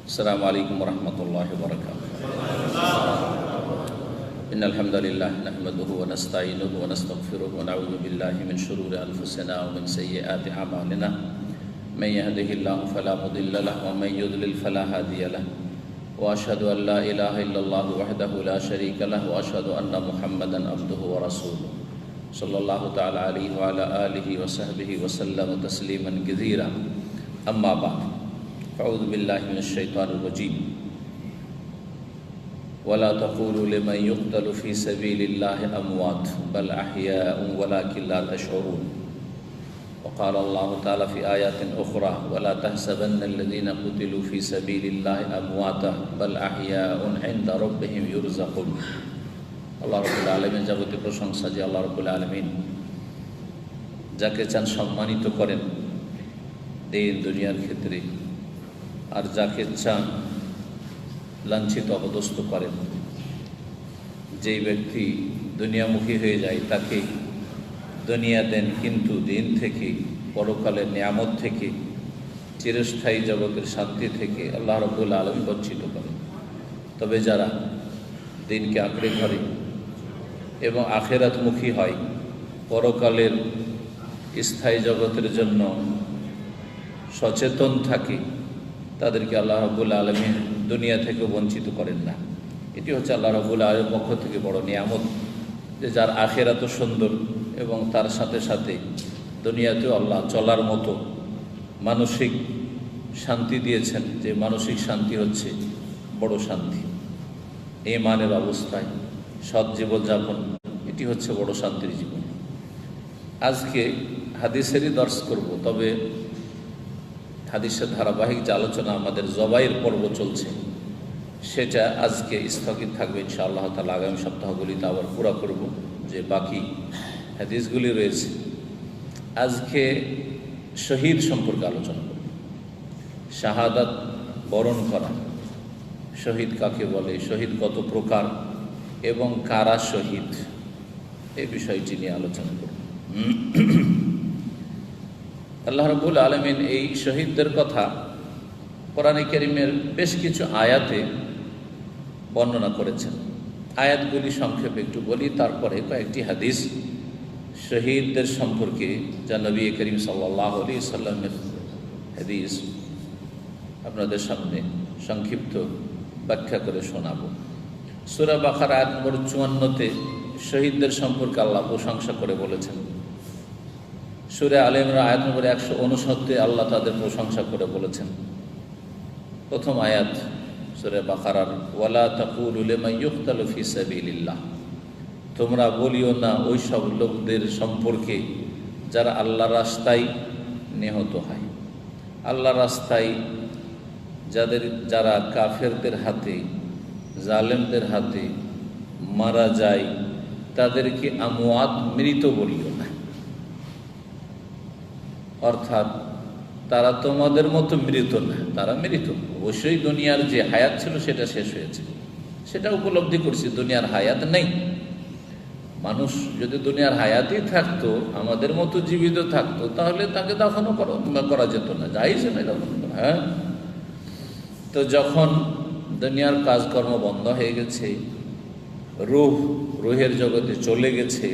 السلام عليكم ورحمة الله وبركاته. إن الحمد لله نحمده ونستعينه ونستغفره ونعوذ بالله من شرور أنفسنا ومن سيئات أعمالنا. من يهده الله فلا مضل له ومن يضلل فلا هادي له. وأشهد أن لا إله إلا الله وحده لا شريك له وأشهد أن محمدا عبده ورسوله صلى الله تعالى عليه وعلى آله وصحبه وسلم تسليما كثيرا. أما بعد أعوذ بالله من الشيطان الرجيم. ولا تقولوا لمن يقتل في سبيل الله أموات بل أحياء ولكن لا تشعرون. وقال الله تعالى في آيات أخرى ولا تحسبن الذين قتلوا في سبيل الله أمواتا بل أحياء عند ربهم يرزقون. আল্লাহ রাব্বুল আলামিন যাবতীয় প্রশংসা যে আল্লাহ রাব্বুল আলামিন যাকে চান সম্মানিত করেন দিন দুনিয়ার ক্ষেত্রে, আর যাকে চান লাঞ্ছিত অপদস্থ করেন। যেই ব্যক্তি দুনিয়ামুখী হয়ে যায় তাকে দুনিয়া দেন, কিন্তু দিন থেকে, পরকালের নিয়ামত থেকে, চিরস্থায়ী জগতের শান্তি থেকে আল্লাহ রাব্বুল আলামিন বঞ্চিত করেন। তবে যারা দিনকে আঁকড়ে ধরে এবং আখিরাতমুখী হয়, পরকালের স্থায়ী জগতের জন্য সচেতন থাকে, তাদেরকে আল্লাহ রাব্বুল আলামিন দুনিয়া থেকে বঞ্চিত করেন না। এটি হচ্ছে আল্লাহ রাব্বুল আলামিনের পক্ষ থেকে বড় নিয়ামত, যে যার আখিরাতও সুন্দর এবং তার সাথে সাথে দুনিয়াতেও আল্লাহ চলার মতো মানসিক শান্তি দিয়েছেন, যে মানসিক শান্তি হচ্ছে বড় শান্তি। ঈমানের অবস্থায় সৎ জীবনযাপন, এটি হচ্ছে বড় শান্তির জীবন। আজকে হাদিসেরই দর্শ করব, তবে হাদিসের ধারাবাহিক যে আলোচনা আমাদের জবাইয়ের পর্ব চলছে, সেটা আজকে স্থগিত থাকবে ইনশাআল্লাহ তাআলা। আগামী সপ্তাহগুলিতে আবার পুরা করব যে বাকি হাদিসগুলি রয়েছে। আজকে শহীদ সম্পর্কে আলোচনা করব। শাহাদাত বরণ করা, শহীদ কাকে বলে, শহীদ কত প্রকার এবং কারা শহীদ, এই বিষয়টি নিয়ে আলোচনা করব। আল্লাহ রাব্বুল আলামিন এই শহীদদের কথা কোরআনে কারীমের বেশ কিছু আয়াতে বর্ণনা করেছেন। আয়াতগুলি সংক্ষেপে একটু বলি, তারপরে কয়েকটি হাদিস শহীদদের সম্পর্কে, যা নবী করিম সাল্লাল্লাহু আলাইহি সাল্লামের হাদিস, আপনাদের সামনে সংক্ষিপ্ত ব্যাখ্যা করে শোনাব। সূরা বাকারা আয়াত নম্বর 54-তে শহীদদের সম্পর্কে আল্লাহ প্রশংসা করে বলেছেন। সূরা আলে ইমরান আয়াত নম্বর 159-তে আল্লাহ তাদের প্রশংসা করে বলেছেন। প্রথম আয়াত সূরা বাকারার, ওয়ালা তাকুলু লিমান ইউকতালু ফি সাবিলিল্লাহ, তোমরা বলিও না ওই সব লোকদের সম্পর্কে যারা আল্লাহর রাস্তায় নিহত হয়। আল্লাহর রাস্তায় যারা কাফেরদের হাতে, জালেমদের হাতে মারা যায়, তাদেরকে আমওয়াত, মৃত বলিও না। অর্থাৎ তারা তোমাদের মতো মৃত না, তারা মৃত। অবশ্যই দুনিয়ার যে হায়াত ছিল সেটা শেষ হয়েছে, সেটা উপলব্ধি করছি, দুনিয়ার হায়াত নেই। মানুষ যদি দুনিয়ার হায়াতই থাকতো, আমাদের মতো জীবিত থাকতো, তাহলে তাকে দাফনও করা যেত না, জায়েজ নয় দাফন করা। হ্যাঁ, তো যখন দুনিয়ার কাজকর্ম বন্ধ হয়ে গেছে, রুহের জগতে চলে গেছে,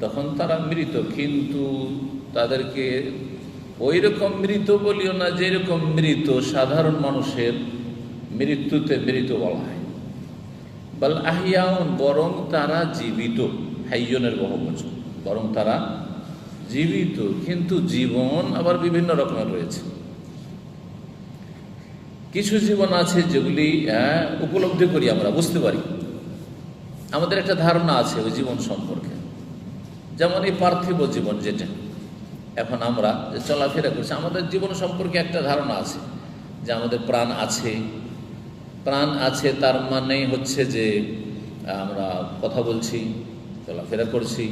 তখন তারা মৃত। কিন্তু তাদেরকে ওই রকম মৃত বলিও না যেরকম মৃত সাধারণ মানুষের মৃত্যুতে মৃত বলা হয়। বাল আহিয়াউন, বরং তারা জীবিত। হাইয়নের বহুবচন, বরং তারা জীবিত। কিন্তু জীবন আবার বিভিন্ন রকমের রয়েছে। কিছু জীবন আছে যেগুলি উপলব্ধি করি, আমরা বুঝতে পারি, আমাদের একটা ধারণা আছে ওই জীবন সম্পর্কে। যেমন এই পার্থিব জীবন, যেটা এখন আমরা যে চলাফেরা করছি, আমাদের জীবন সম্পর্কে একটা ধারণা আছে যে আমাদের প্রাণ আছে। প্রাণ আছে তার মানেই হচ্ছে যে আমরা কথা বলছি, চলাফেরা করছি,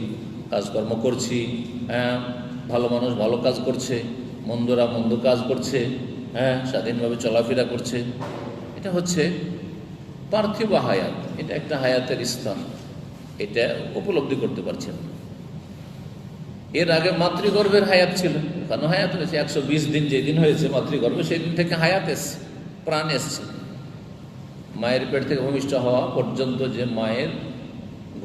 কাজকর্ম করছি। হ্যাঁ, ভালো মানুষ ভালো কাজ করছে, মন্দরা মন্দ কাজ করছে, হ্যাঁ, স্বাধীনভাবে চলাফেরা করছে। এটা হচ্ছে পার্থিব হায়াত, এটা একটা হায়াতের স্তর, এটা উপলব্ধি করতে পারছেন। এর আগে মাতৃগর্ভের হায়াত ছিল, কেন হায়াত হয়েছে 120 দিন, যেদিন হয়েছে মাতৃগর্ভে সেই দিন থেকে হায়াত এসছে, প্রাণ এসছে, মায়ের পেট থেকে ভূমিষ্ঠ হওয়া পর্যন্ত যে মায়ের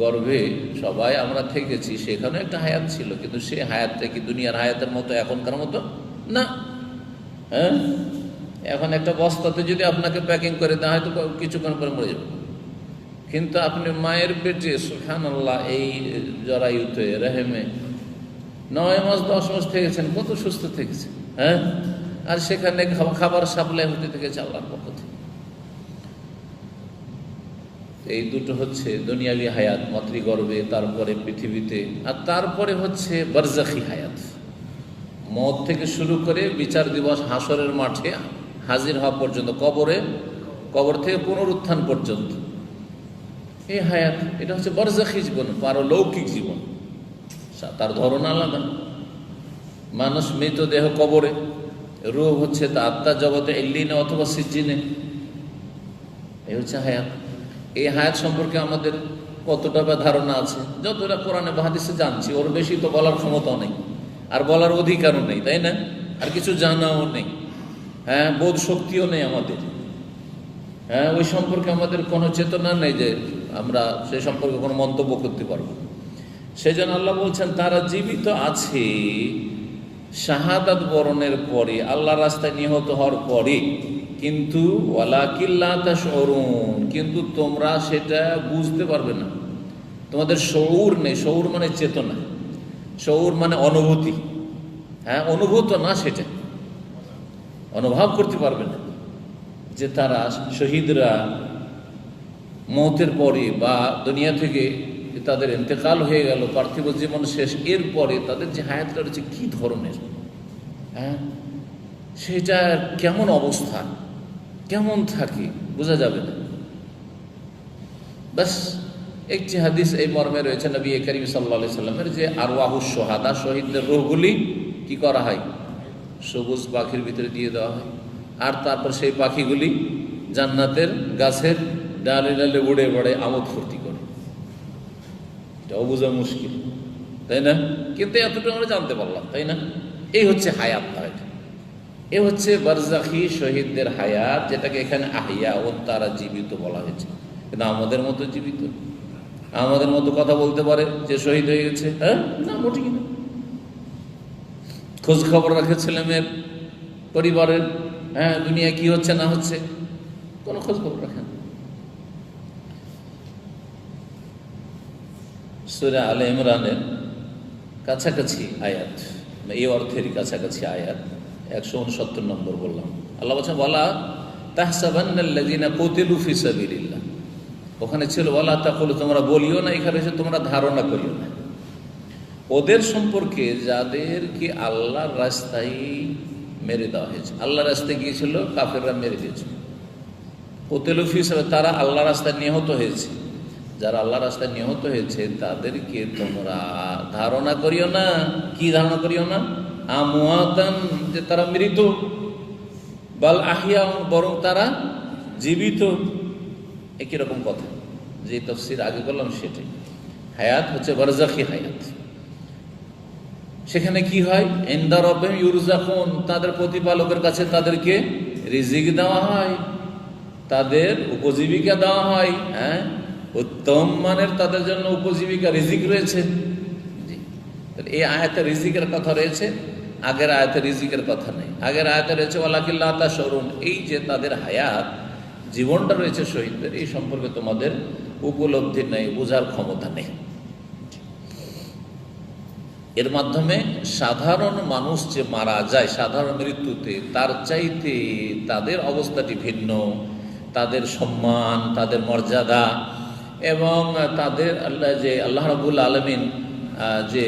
গর্ভে সবাই আমরা থেকেছি, সেখানে একটা হায়াত ছিল, কিন্তু সেই হায়াতটা কি দুনিয়ার হায়াতের মতো এখনকার মতো না। হ্যাঁ, এখন একটা বস্তাতে যদি আপনাকে প্যাকিং করে দেওয়া হয় তো কিছুক্ষণ পরে মরে যাবে, কিন্তু আপনি মায়ের পেটে সুবহানাল্লাহ এই জরায়ুতে রেহেমে 9 মাস 10 মাস থেকেছেন, কত সুস্থ থেকেছেন। হ্যাঁ, আর সেখানে খাবার সাপ্লাই হতে থেকেছে আল্লাহর পক্ষ থেকে। এই দুটো হচ্ছে দুনিয়াবি হায়াত, মাতৃগর্ভে, তারপরে পৃথিবীতে, আর তারপরে হচ্ছে বারজাখি হায়াত, মওত থেকে শুরু করে বিচার দিবস হাসরের মাঠে হাজির হওয়া পর্যন্ত, কবর থেকে পুনরুত্থান পর্যন্ত এই হায়াত। এটা হচ্ছে বারজাখি জীবন, পারলৌকিক জীবন, তার ধরন আলাদা। মানুষ মৃতদেহ কবরে, রূহ হচ্ছে তা আত্মা জগতে ইল্লিনে অথবা সিজ্জিনে। এই হচ্ছে হায়াত। এই হায়াত সম্পর্কে আমাদের কতটা বা ধারণা আছে? যতটা কোরআনে বা হাদিসে জানছি, ওর বেশি তো বলার ক্ষমতাও নেই, আর বলার অধিকারও নেই, তাই না? আর কিছু জানাও নেই, হ্যাঁ, বোধ শক্তিও নেই আমাদের। হ্যাঁ, ওই সম্পর্কে আমাদের কোনো চেতনা নেই যে আমরা সে সম্পর্কে কোনো মন্তব্য করতে পারবো। সেই জন্য আল্লাহ বলছেন তারা জীবিত আছে শাহাদাত বরণের পরে, আল্লাহ রাস্তায় নিহত হওয়ার পরে, কিন্তু ওয়ালাকিল্লা তাশউরুন, কিন্তু তোমরা সেটা বুঝতে পারবে না, তোমাদের শউর নেই। শউর মানে চেতনা, শউর মানে অনুভূতি। হ্যাঁ, অনুভূত না, সেটা অনুভব করতে পারবে না যে তারা শহীদরা মওতের পরে বা দুনিয়া থেকে তাদের ইন্তেকাল হয়ে গেল, পার্থিব জীবন শেষ, এরপরে তাদের যে হায়াতটা রয়েছে কী ধরনের, হ্যাঁ, সেটা কেমন অবস্থা, কেমন থাকে বোঝা যাবে না। বাস একটি হাদিস এই মর্মে রয়েছে নবী করিম সাল্লাল্লাহু আলাইহি সাল্লামের, যে আরওয়াহুশ শুহাদা, শহীদদের রূহগুলি কি করা হয়? সবুজ পাখির ভিতরে দিয়ে দেওয়া হয়, আর তারপর সেই পাখিগুলি জান্নাতের গাছের ডালে ডালে উড়ে বেড়ে আমোদ ফুর্তি করে। এটাও বোঝা মুশকিল, তাই না? কিন্তু এতটুকু আমরা জানতে পারলাম, তাই না? এই হচ্ছে হায়াত। এ হচ্ছে বারজাখি শহীদদের হায়াত, যেটাকে এখানে আহিয়া ও তারা জীবিত বলা হয়েছে। কিন্তু আমাদের মতো জীবিত, আমাদের মতো কথা বলতে পারে যে শহীদ হয়ে গেছে? হ্যাঁ, না, মোটেই না। খোঁজ খবর রাখে ছেলে মেয়ের, পরিবারের, হ্যাঁ, দুনিয়া কি হচ্ছে না হচ্ছে, কোনো খোঁজ খবর রাখেন। সূরা আলে ইমরানের কাছাকাছি আয়াত, এই অর্থেরই কাছাকাছি আয়াত, 169 নম্বর বললাম। আল্লাহ বলছেন ওয়ালা তাহসাবান্নাল্লাযীনা কুতিলু ফি সাবিলিল্লাহ, ওখানে ছিল ওয়ালা তাকুলু, তোমরা বলিও না, এখানে এসে তোমরা ধারণা করিও না ওদের সম্পর্কে যাদেরকে আল্লাহর রাস্তায় মেরে দেওয়া হয়েছে। আল্লাহর রাস্তায় গিয়েছিল, কাফেররা মেরে দিয়েছে। কুতিলু ফি সাবিলিল্লাহ, তারা আল্লাহর রাস্তায় নিহত হয়েছে। যারা আল্লাহর রাস্তায় নিহত হয়েছে তাদেরকে তোমরা ধারণা করিও না। কি ধারণা করিও না? আমওয়াতান, যে তারা মৃত, বাল আহিয়া, বরং তারা জীবিত। একই রকম কথা, যে তাফসীর আগে বললাম সেটাই। হায়াত হচ্ছে বারজাখি হায়াত। সেখানে কি হয়? ইনদা রাব্বিহিম ইউরযাকুন, তাদের প্রতিপালকের কাছে তাদেরকে রিজিক দেওয়া হয়, তাদের উপজীবিকা দেওয়া হয়। হ্যাঁ, উত্তম মানের তাদের জন্য উপজীবিকা রিজিক রয়েছে। এই আয়াতে রিজিকের কথা রয়েছে, আগের আয়াতে রিজিকের কথা নেই। আগের আয়াতে রয়েছে ওয়ালাকিল্লা তাশউরুন, এই যে তাদের হায়াত, জীবনটা রয়েছে শহীদদের, এই সম্পর্কে তোমাদের উপলব্ধি নেই, বোঝার ক্ষমতা নেই। এর মাধ্যমে সাধারণ মানুষ যে মারা যায় সাধারণ মৃত্যুতে, তার চাইতে তাদের অবস্থাটি ভিন্ন, তাদের সম্মান, তাদের মর্যাদা এবং তাদের আল্লাহ রাব্বুল আলামিন যে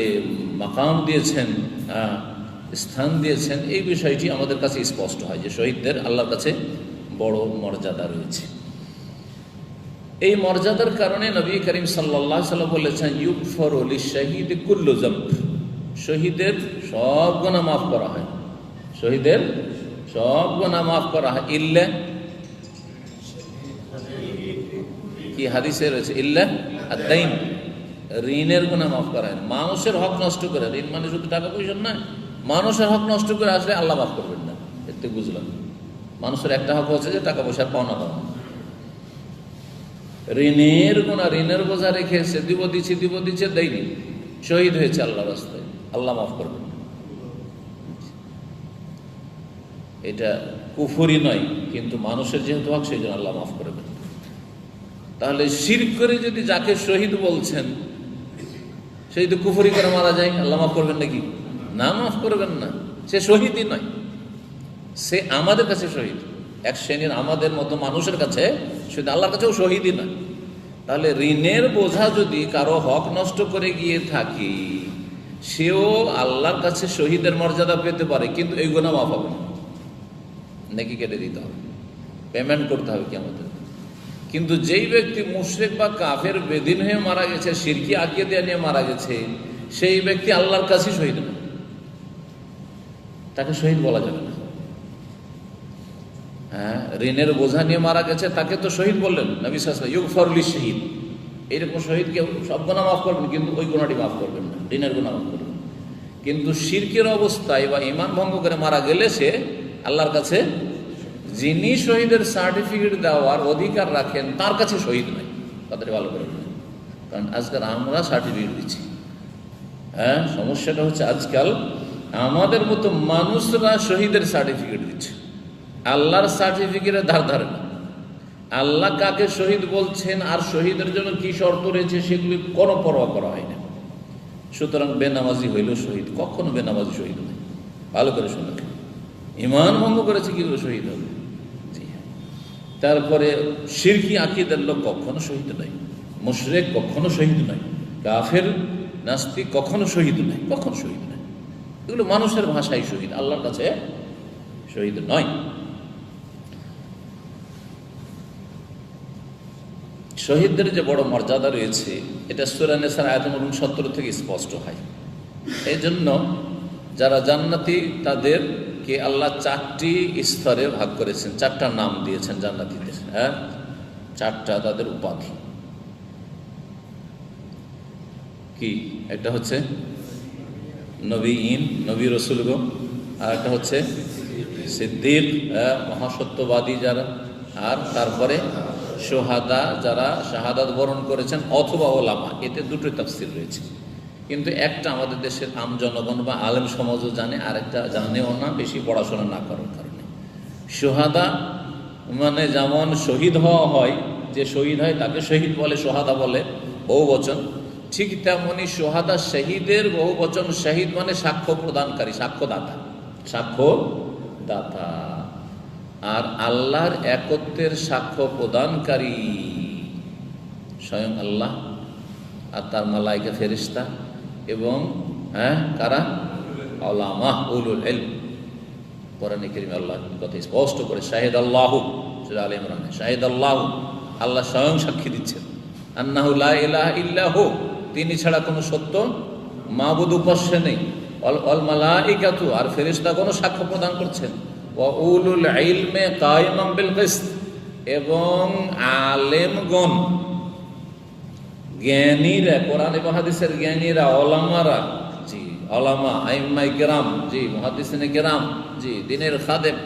মাকাম দিয়েছেন, স্থান দিয়েছেন, এই বিষয়টি আমাদের কাছে স্পষ্ট হয় যে শহীদদের আল্লাহর কাছে বড় মর্যাদা রয়েছে। এই মর্যাদার কারণে নবী করিম সাল্লাল্লাহু আলাইহি ওয়াসাল্লাম বলেছেন ইউগফারু লিশ-শাহীদি কুল্লু যামব, শহীদের সব গুনাহ মাফ করা হয়। শহীদের সব গুনাহ মাফ করা হয়, ইল্লা, কি হাদিসে রয়েছে, ইল্লা আদ-দাইন, ঋণের গুনাহ মাফ করা হয়। মানুষের হক নষ্ট করে, ঋণ মানে শুধু টাকা পয়সা না, মানুষের হক নষ্ট করে আসলে আল্লাহ মাফ করবেন না, এতে বুঝলাম। মানুষের একটা হক হচ্ছে যে টাকা পয়সার পাওনা দেওয়া। ঋণের বোঝা রেখেছে, দিব দিচ্ছে দেয়নি, শহীদ হয়েছে আল্লাহ রাস্তায়, আল্লাহ মাফ করবেন। এটা কুফরি নয়, কিন্তু মানুষের যেহেতু হক সেই জন্য আল্লাহ মাফ করবেন। তাহলে শিরক করে যদি যাকে শহীদ বলছেন সে যদি কুফরি করে মারা যায়, আল্লাহ মাফ করবেন নাকি? না, মাফ করবেন না। সে শহীদই নয়, সে আমাদের কাছে শহীদ, এক শ্রেণীর আমাদের মতো মানুষের কাছে শহীদ, আল্লাহর কাছেও শহীদই নয়। তাহলে ঋণের বোঝা যদি কারো হক নষ্ট করে গিয়ে থাকি, সেও আল্লাহর কাছে শহীদের মর্যাদা পেতে পারে, কিন্তু এই গুনাহ মাফ হবে না, নাকি কেটে দিতে হবে, পেমেন্ট করতে হবে কি আমাদের। কিন্তু যেই ব্যক্তি মুশরিক বা কাফের বেদিন হয়ে মারা গেছে, শিরকি আকীদা নিয়ে মারা গেছে, সেই ব্যক্তি আল্লাহর কাছে শহীদ না, তাকে শহীদ বলা যাবে না। হ্যাঁ, ঋণের বোঝা নিয়ে মারা গেছে, তাকে তো শহীদ বললেন নবী সাল্লাল্লাহু আলাইহি ওয়াসাল্লাম, ইউগফারু লিশ-শাহীদ। এইরকম শহীদকে সব গুনাহ মাফ করবেন, কিন্তু ওই গুনাহটি মাফ করবেন না, ঋণের গুনাহ মাফ করবেন। কিন্তু শিরকের অবস্থায় বা ঈমান ভঙ্গ করে মারা গেলে সে আল্লাহর কাছে, যিনি শহীদের সার্টিফিকেট দেওয়ার অধিকার রাখেন তার কাছে শহীদ নয়। কথাটি ভালো করে বলেন, কারণ আজকাল আমরা সার্টিফিকেট দিচ্ছি। হ্যাঁ, সমস্যাটা হচ্ছে আজকাল আমাদের মতো মানুষরা শহীদের সার্টিফিকেট দিচ্ছে, আল্লাহর সার্টিফিকেটের ধারে না। আল্লাহ কাকে শহীদ বলছেন আর শহীদের জন্য কি শর্ত রয়েছে সেগুলি কোনো পরোয়া করা হয় না। সুতরাং বেনামাজি হইলেও শহীদ, কখনো বেনামাজি শহীদ নয়। ভালো করে শুনে, ঈমান ভঙ্গ করেছে কি করে শহীদ হবে? তারপরে শিরকি আকীদার লোক কখনো শহীদ নয়, মুশরিক কখনো শহীদ নয়, কাফের নাস্তিক কখনো শহীদ নয়, কখনো শহীদ নয়। এগুলো মানুষের ভাষায় শহীদ, আল্লাহর কাছে শহীদ নয়। শহীদদের যে বড় মর্যাদা রয়েছে, এটা সূরা নিসার আয়াত নম্বর 69 থেকে স্পষ্ট হয়। এই জন্য যারা জান্নাতি তাদেরকে আল্লাহ 4টি স্তরে ভাগ করেছেন, 4টা নাম দিয়েছেন জান্নাতীদের। হ্যাঁ, 4টা তাদের উপাধি। কি? একটা হচ্ছে নবীন, নবী রসুলগণ, আর একটা হচ্ছে সিদ্দিক, মহাসত্যবাদী যারা, আর তারপরে শোহাদা যারা শাহাদাত বরণ করেছেন, অথবা ওলামা। এতে দুটো তাফসীর রয়েছে, কিন্তু একটা আমাদের দেশের আম জনগণ বা আলেম সমাজও জানে, আর একটা জানেও না, বেশি পড়াশোনা না করার কারণে। শোহাদা মানে যেমন শহীদ হওয়া হয়, যে শহীদ হয় তাকে শহীদ বলে, শোহাদা বলে বহু বচন, ঠিক তেমনি শোহাদা শহীদের বহু বচন। শহীদ মানে সাক্ষ্য প্রদানকারী, সাক্ষ্যদাতা। আর আল্লাহর একত্বের সাক্ষ্য প্রদানকারী স্বয়ং আল্লাহ আর তার মালায়েকা ফেরেশতা এবং কারা? উলামা, উলুল ইলম। কোরআনে কারীমে আল্লাহ কথা স্পষ্ট করে, শাহিদ আল্লাহু, সূরা আলে ইমরানে, শাহিদ আল্লাহু, আল্লাহ স্বয়ং সাক্ষী দিচ্ছেন, আন্নাহু লা ইলাহা ইল্লাহু, তিনি ছাড়া কোনো সত্য মাবুদ উপাস্য নেই। ওয়াল মালাইকাতু, আর ফেরেশতাগণ সাক্ষ্য প্রদান করছেন। ওয়া উলুল ইলমে কায়িমান বিল কিসত, এবং আলেমগণ, জ্ঞানীরা, কোরআন এবং হাদিসের জ্ঞানীরা, ওলামারা, জি ওলামা, আইম্মায়ে কেরাম, জি মুহাদ্দিসিনে কেরাম, জি দ্বীনের খাদেম,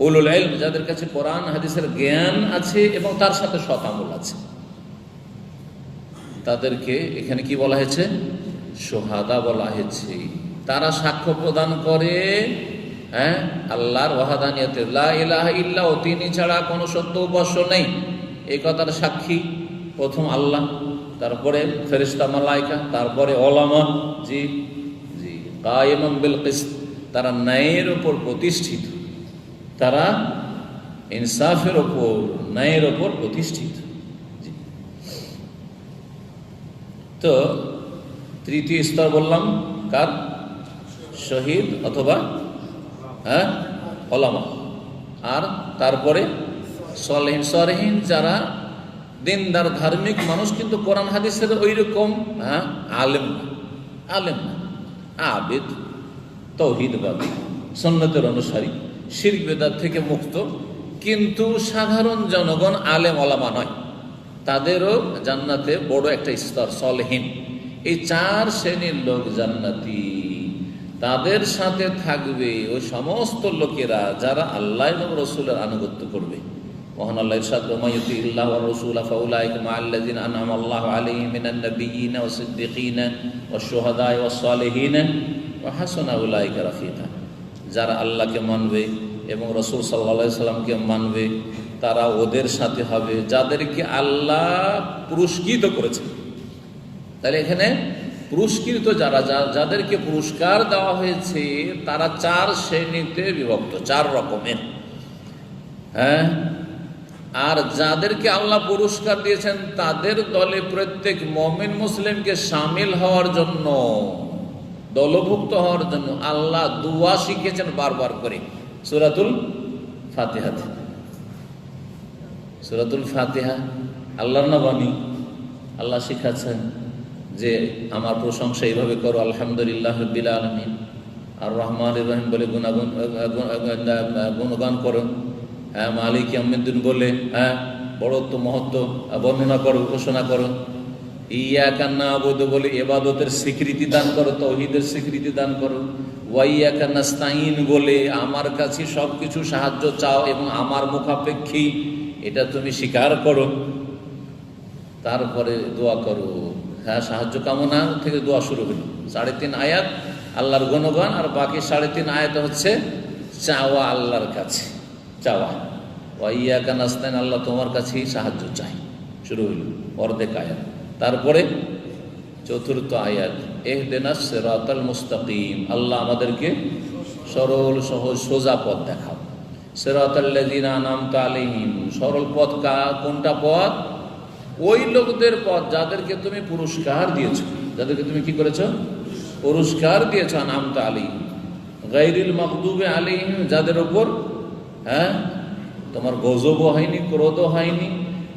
উলুল ইলম, যাদের কাছে কোরআন হাদিসের জ্ঞান আছে এবং তার সাথে সৎ আমল আছে, তাদেরকে এখানে কি বলা হয়েছে? শোহাদা বলা হয়েছে। তারা সাক্ষ্য প্রদান করে আল্লাহর ওয়াহদানিয়তের, লা ইলাহা ইল্লাহু, তিনি ছাড়া কোনো সত্য উপাস্য নেই, এই কথার সাক্ষী প্রথম আল্লাহ, তারপরে ফেরেশতা মালায়েকা, তারপরে ওলামা, জি জি কায়িমান বিল কিসত, তারা ন্যায়ের উপর প্রতিষ্ঠিত, তারা ইনসাফের উপর, ন্যায়ের উপর প্রতিষ্ঠিত। তো তৃতীয় স্তর বললাম কার? শহীদ অথবা ওলামা। আর তারপরে সলেহীন, যারা দিনদার ধার্মিক মানুষ, কিন্তু কোরআন হাদিসের ওই রকম আলেম না, আবেদ, তৌহিদবাদী, সুন্নতের অনুসারী, শিরক বিদআত থেকে মুক্ত, কিন্তু সাধারণ জনগণ আলেম ওলামা নয়, তাদেরও জান্নাতে বড় একটা স্তর সলেহীন। এই 4 শ্রেণীর লোক জান্নাতি। তাদের সাথে থাকবে ওই সমস্ত লোকেরা যারা আল্লাহ এবং রসুলের আনুগত্য করবে। মহান আল্লাহ ইরশাদ করেন, মাইয়ুতিল্লাহ ওয়া রাসূলা ফাউলাইকা মা'আল্লাযিনা আন'আমা আল্লাহু আলাইহিম মিনান নাবিয়্যিনা ওয়াস সিদ্দিকিনা ওয়াশ শুহাদা'i ওয়াস সালিহিনা ওয়া হাসুনা উলাইকা রাফিকা। যারা আল্লাহকে মানবে এবং রাসূল সাল্লাল্লাহু আলাইহি সাল্লামকে মানবে তারা ওদের সাথে হবে যাদেরকে আল্লাহ পুরস্কৃত করেছেন। তাহলে এখানে পুরস্কৃত যারা, যাদেরকে পুরস্কার দেওয়া হয়েছে তারা 4 শ্রেণীতে বিভক্ত, 4 রকমের। হ্যাঁ, আর যাদেরকে আল্লাহ পুরস্কার দিয়েছেন তাদের দলে প্রত্যেক মুমিন মুসলিমকে শামিল হওয়ার জন্য, দলভুক্ত হওয়ার জন্য আল্লাহ দুআ শিখিয়েছেন বারবার করে সূরাতুল ফাতিহাতে। সূরাতুল ফাতিহা আল্লাহর নামে আল্লাহ শিখাচ্ছেন যে আমার প্রশংসা এইভাবে করো, আলহামদুলিল্লাহ রাব্বিল আলামিন, আর রহমানির রহিম বলে গুণগান করো, হ্যাঁ, মালিক ইয়াউমিদ্দিন বলে হ্যাঁ বড়ত্ব মহত্ব বর্ণনা করো, ঘোষণা করো, ইয়াকা না'বুদু বলে ইবাদতের স্বীকৃতি দান করো, তাওহীদের স্বীকৃতি দান করো, ওয়া ইয়াকা নাস্তাঈন বলে আমার কাছে সবকিছু সাহায্য চাও এবং আমার মুখাপেক্ষী এটা তুমি স্বীকার করো। তারপরে দোয়া করো, হ্যাঁ, সাহায্য কামনা থেকে দোয়া শুরু হলো। 3.5 আয়াত আল্লাহর গুণগান, আর বাকি 3.5 আয়াত হচ্ছে চাওয়া আল্লাহর কাছে, চাওয়া। ওয়া ইয়াকা নাস্তাঈন, আল্লাহ তোমার কাছেই সাহায্য চাই, শুরু হইল অর্ধেক আয়াত। তারপরে 4র্থ আয়াত ইহদিনাস সিরাতাল মুস্তাকিম, আল্লাহ আমাদেরকে সরল সহজ সোজা পথ দেখাও। সিরাতাল্লাযিনা আন'আমতা আলাইহিম, সরল পথ কোনটা পথ? ওই লোকদের পথ যাদেরকে তুমি পুরস্কার দিয়েছো, যাদেরকে তুমি কি করেছো? পুরস্কার দিয়েছো। আন'আমতা আলাইহিম গায়রিল মাগদুবি আলাইহিম, যাদের উপর হ্যাঁ তোমার গজবও হয়নি, ক্রোধও হয়নি,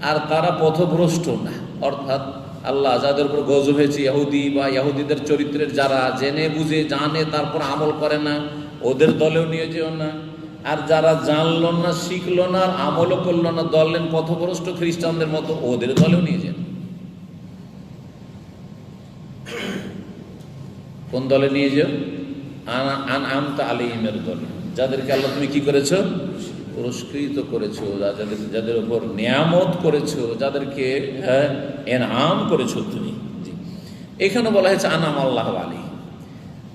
আর তারা পথভ্রষ্ট না। অর্থাৎ আল্লাহ যাদের উপর গজব হয়েছে, ইহুদি বা ইহুদিদের চরিত্রের যারা জেনে বুঝে জানে তারপর আমল করে না, ওদের দলেও নিয়ে যেও না। আর যারা জানলো না, শিখলো না, আর আমলও করলো না, দলেন পথভ্রষ্ট খ্রিস্টানদের মতো, ওদের দলেও নিয়ে যান। কোন দলে নিয়ে যাও? আন'আমতা আলাইহিমের দলে, যাদেরকে আল্লাহ তুমি কি করেছো? পুরস্কৃত করেছো, যাদের উপর নিয়ামত করেছো, যাদেরকে ইনআম করেছো তুমি। এখানে বলা হয়েছে আন'আমা আল্লাহু আলাইহিম,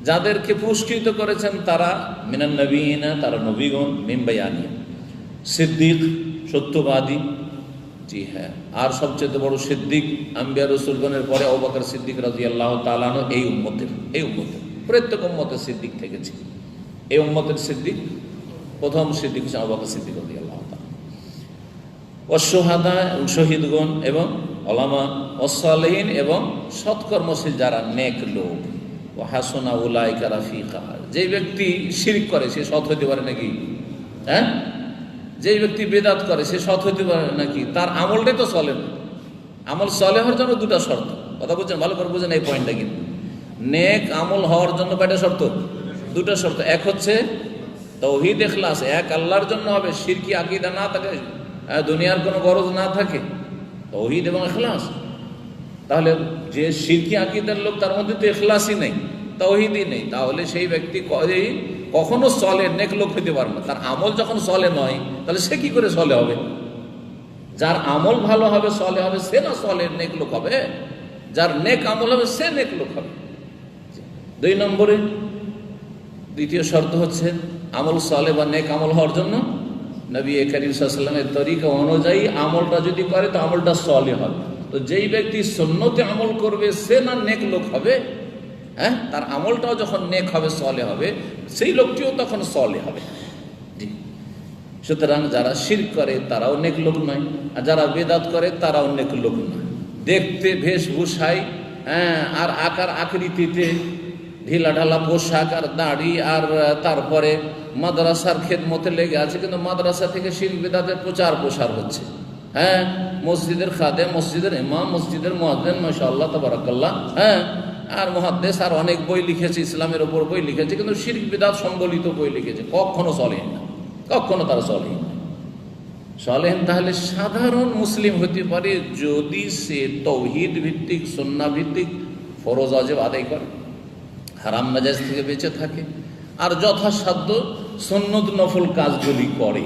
যাদেরকে পুরস্কৃত করেছেন তারা মিনান নবিয়িনা, তারা নবীগণ, মিন বায়ানিয়া, সিদ্দিক সত্যবাদী, জি হ্যাঁ, আর সবচেয়ে বড় সিদ্দিক আম্বিয়া রাসূলগণের পরে আবু বকর সিদ্দিক রাদিয়াল্লাহু তাআলা আনহু এই উম্মতের প্রত্যেক উম্মতের সিদ্দিক থেকেছে। এই উম্মতের সিদ্দিক, প্রথম সিদ্দিক হচ্ছে আবু বকর সিদ্দিক রাদিয়াল্লাহু তাআলা। ওয়াস শুহাদা, শহীদগণ, এবং উলামা, ওয়াস সালিহিন, এবং সৎকর্মশীল যারা নেক লোক। ওয়া হাসুনা উলাইকা রাফিকা, যে ব্যক্তি শিরক করে সে সৎ হতে পারে নাকি? হ্যাঁ, যে ব্যক্তি বেদাত করে সে সৎ হতে পারে নাকি? তার আমলটাই তো চলে না। আমল চলে হওয়ার জন্য 2টা শর্ত, কথা বুঝছেন? ভালো করে বুঝেন এই পয়েন্টটা। কিন্তু নেক আমল হওয়ার জন্য কয়টা শর্ত? 2টা শর্ত। এক হচ্ছে তাওহীদ ইখলাস, এক আল্লাহর জন্য হবে, শিরকি আকীদা না থাকে, দুনিয়ার কোনো গরজ না থাকে, তাওহীদ এবং ইখলাস। তাহলে যে শিরকি আকীদার লোক তার মধ্যে তো ইখলাসই নেই, তাওহীদই নেই, তাহলে সেই ব্যক্তি কখনো সলে নেক লোক হইতে পারে না। তার আমল যখন সলে নয় তাহলে সে কি করে সলে হবে? যার আমল ভালো হবে, সলে হবে, সে না সলে নেক লোক হবে? যার নেক আমল হবে সে নেক লোক হবে। 2 নম্বরে দ্বিতীয় শর্ত হচ্ছে আমল সলে বা নেক আমল হওয়ার জন্য নবী করিম সাল্লাল্লাহু আলাইহি ওয়াসাল্লামের তরিকা অনুযায়ী আমলটা যদি করে তো আমলটা সলে হবে। তো যেই ব্যক্তি সুন্নতে আমল করবে সে না নেক লোক হবে? হ্যাঁ, তার আমলটাও যখন নেক হবে, সলে হবে, সেই লোকটিও তখন সলে হবে। জি, সুতরাং যারা শিরক করে তারাও নেক লোক নয়, আর যারা বেদাত করে তারাও নেক লোক নয়। দেখতে বেশভূষায়, হ্যাঁ, আর আকার আকৃতিতে ঢিলা ঢালা পোশাক আর দাড়ি, আর তারপরে মাদ্রাসার খেদমতে লেগে আছে, কিন্তু মাদ্রাসা থেকে শিরক বেদাতের প্রচার প্রসার হচ্ছে। হ্যাঁ, মসজিদের খাদেম, মসজিদের ইমাম, মসজিদের মুয়াজ্জিন, মাশাআল্লাহ তাবারাকাল্লাহ, হ্যাঁ, আর মুহাদ্দিস, আর অনেক বই লিখেছে, ইসলামের ওপর বই লিখেছে, কিন্তু শিরক বিদআত সম্বলিত বই লিখেছে, কখনো চলেন না, কখনো তারা চলেন না। চলেন তাহলে সাধারণ মুসলিম হতে পারে যদি সে তাওহীদ ভিত্তিক, সুন্নাহ ভিত্তিক ফরজ ওয়াজিব আদায় করে। হারাম নাজায়েজ থেকে বেঁচে থাকে আর যথাসাধ্য সুন্নত নফল কাজগুলি করে,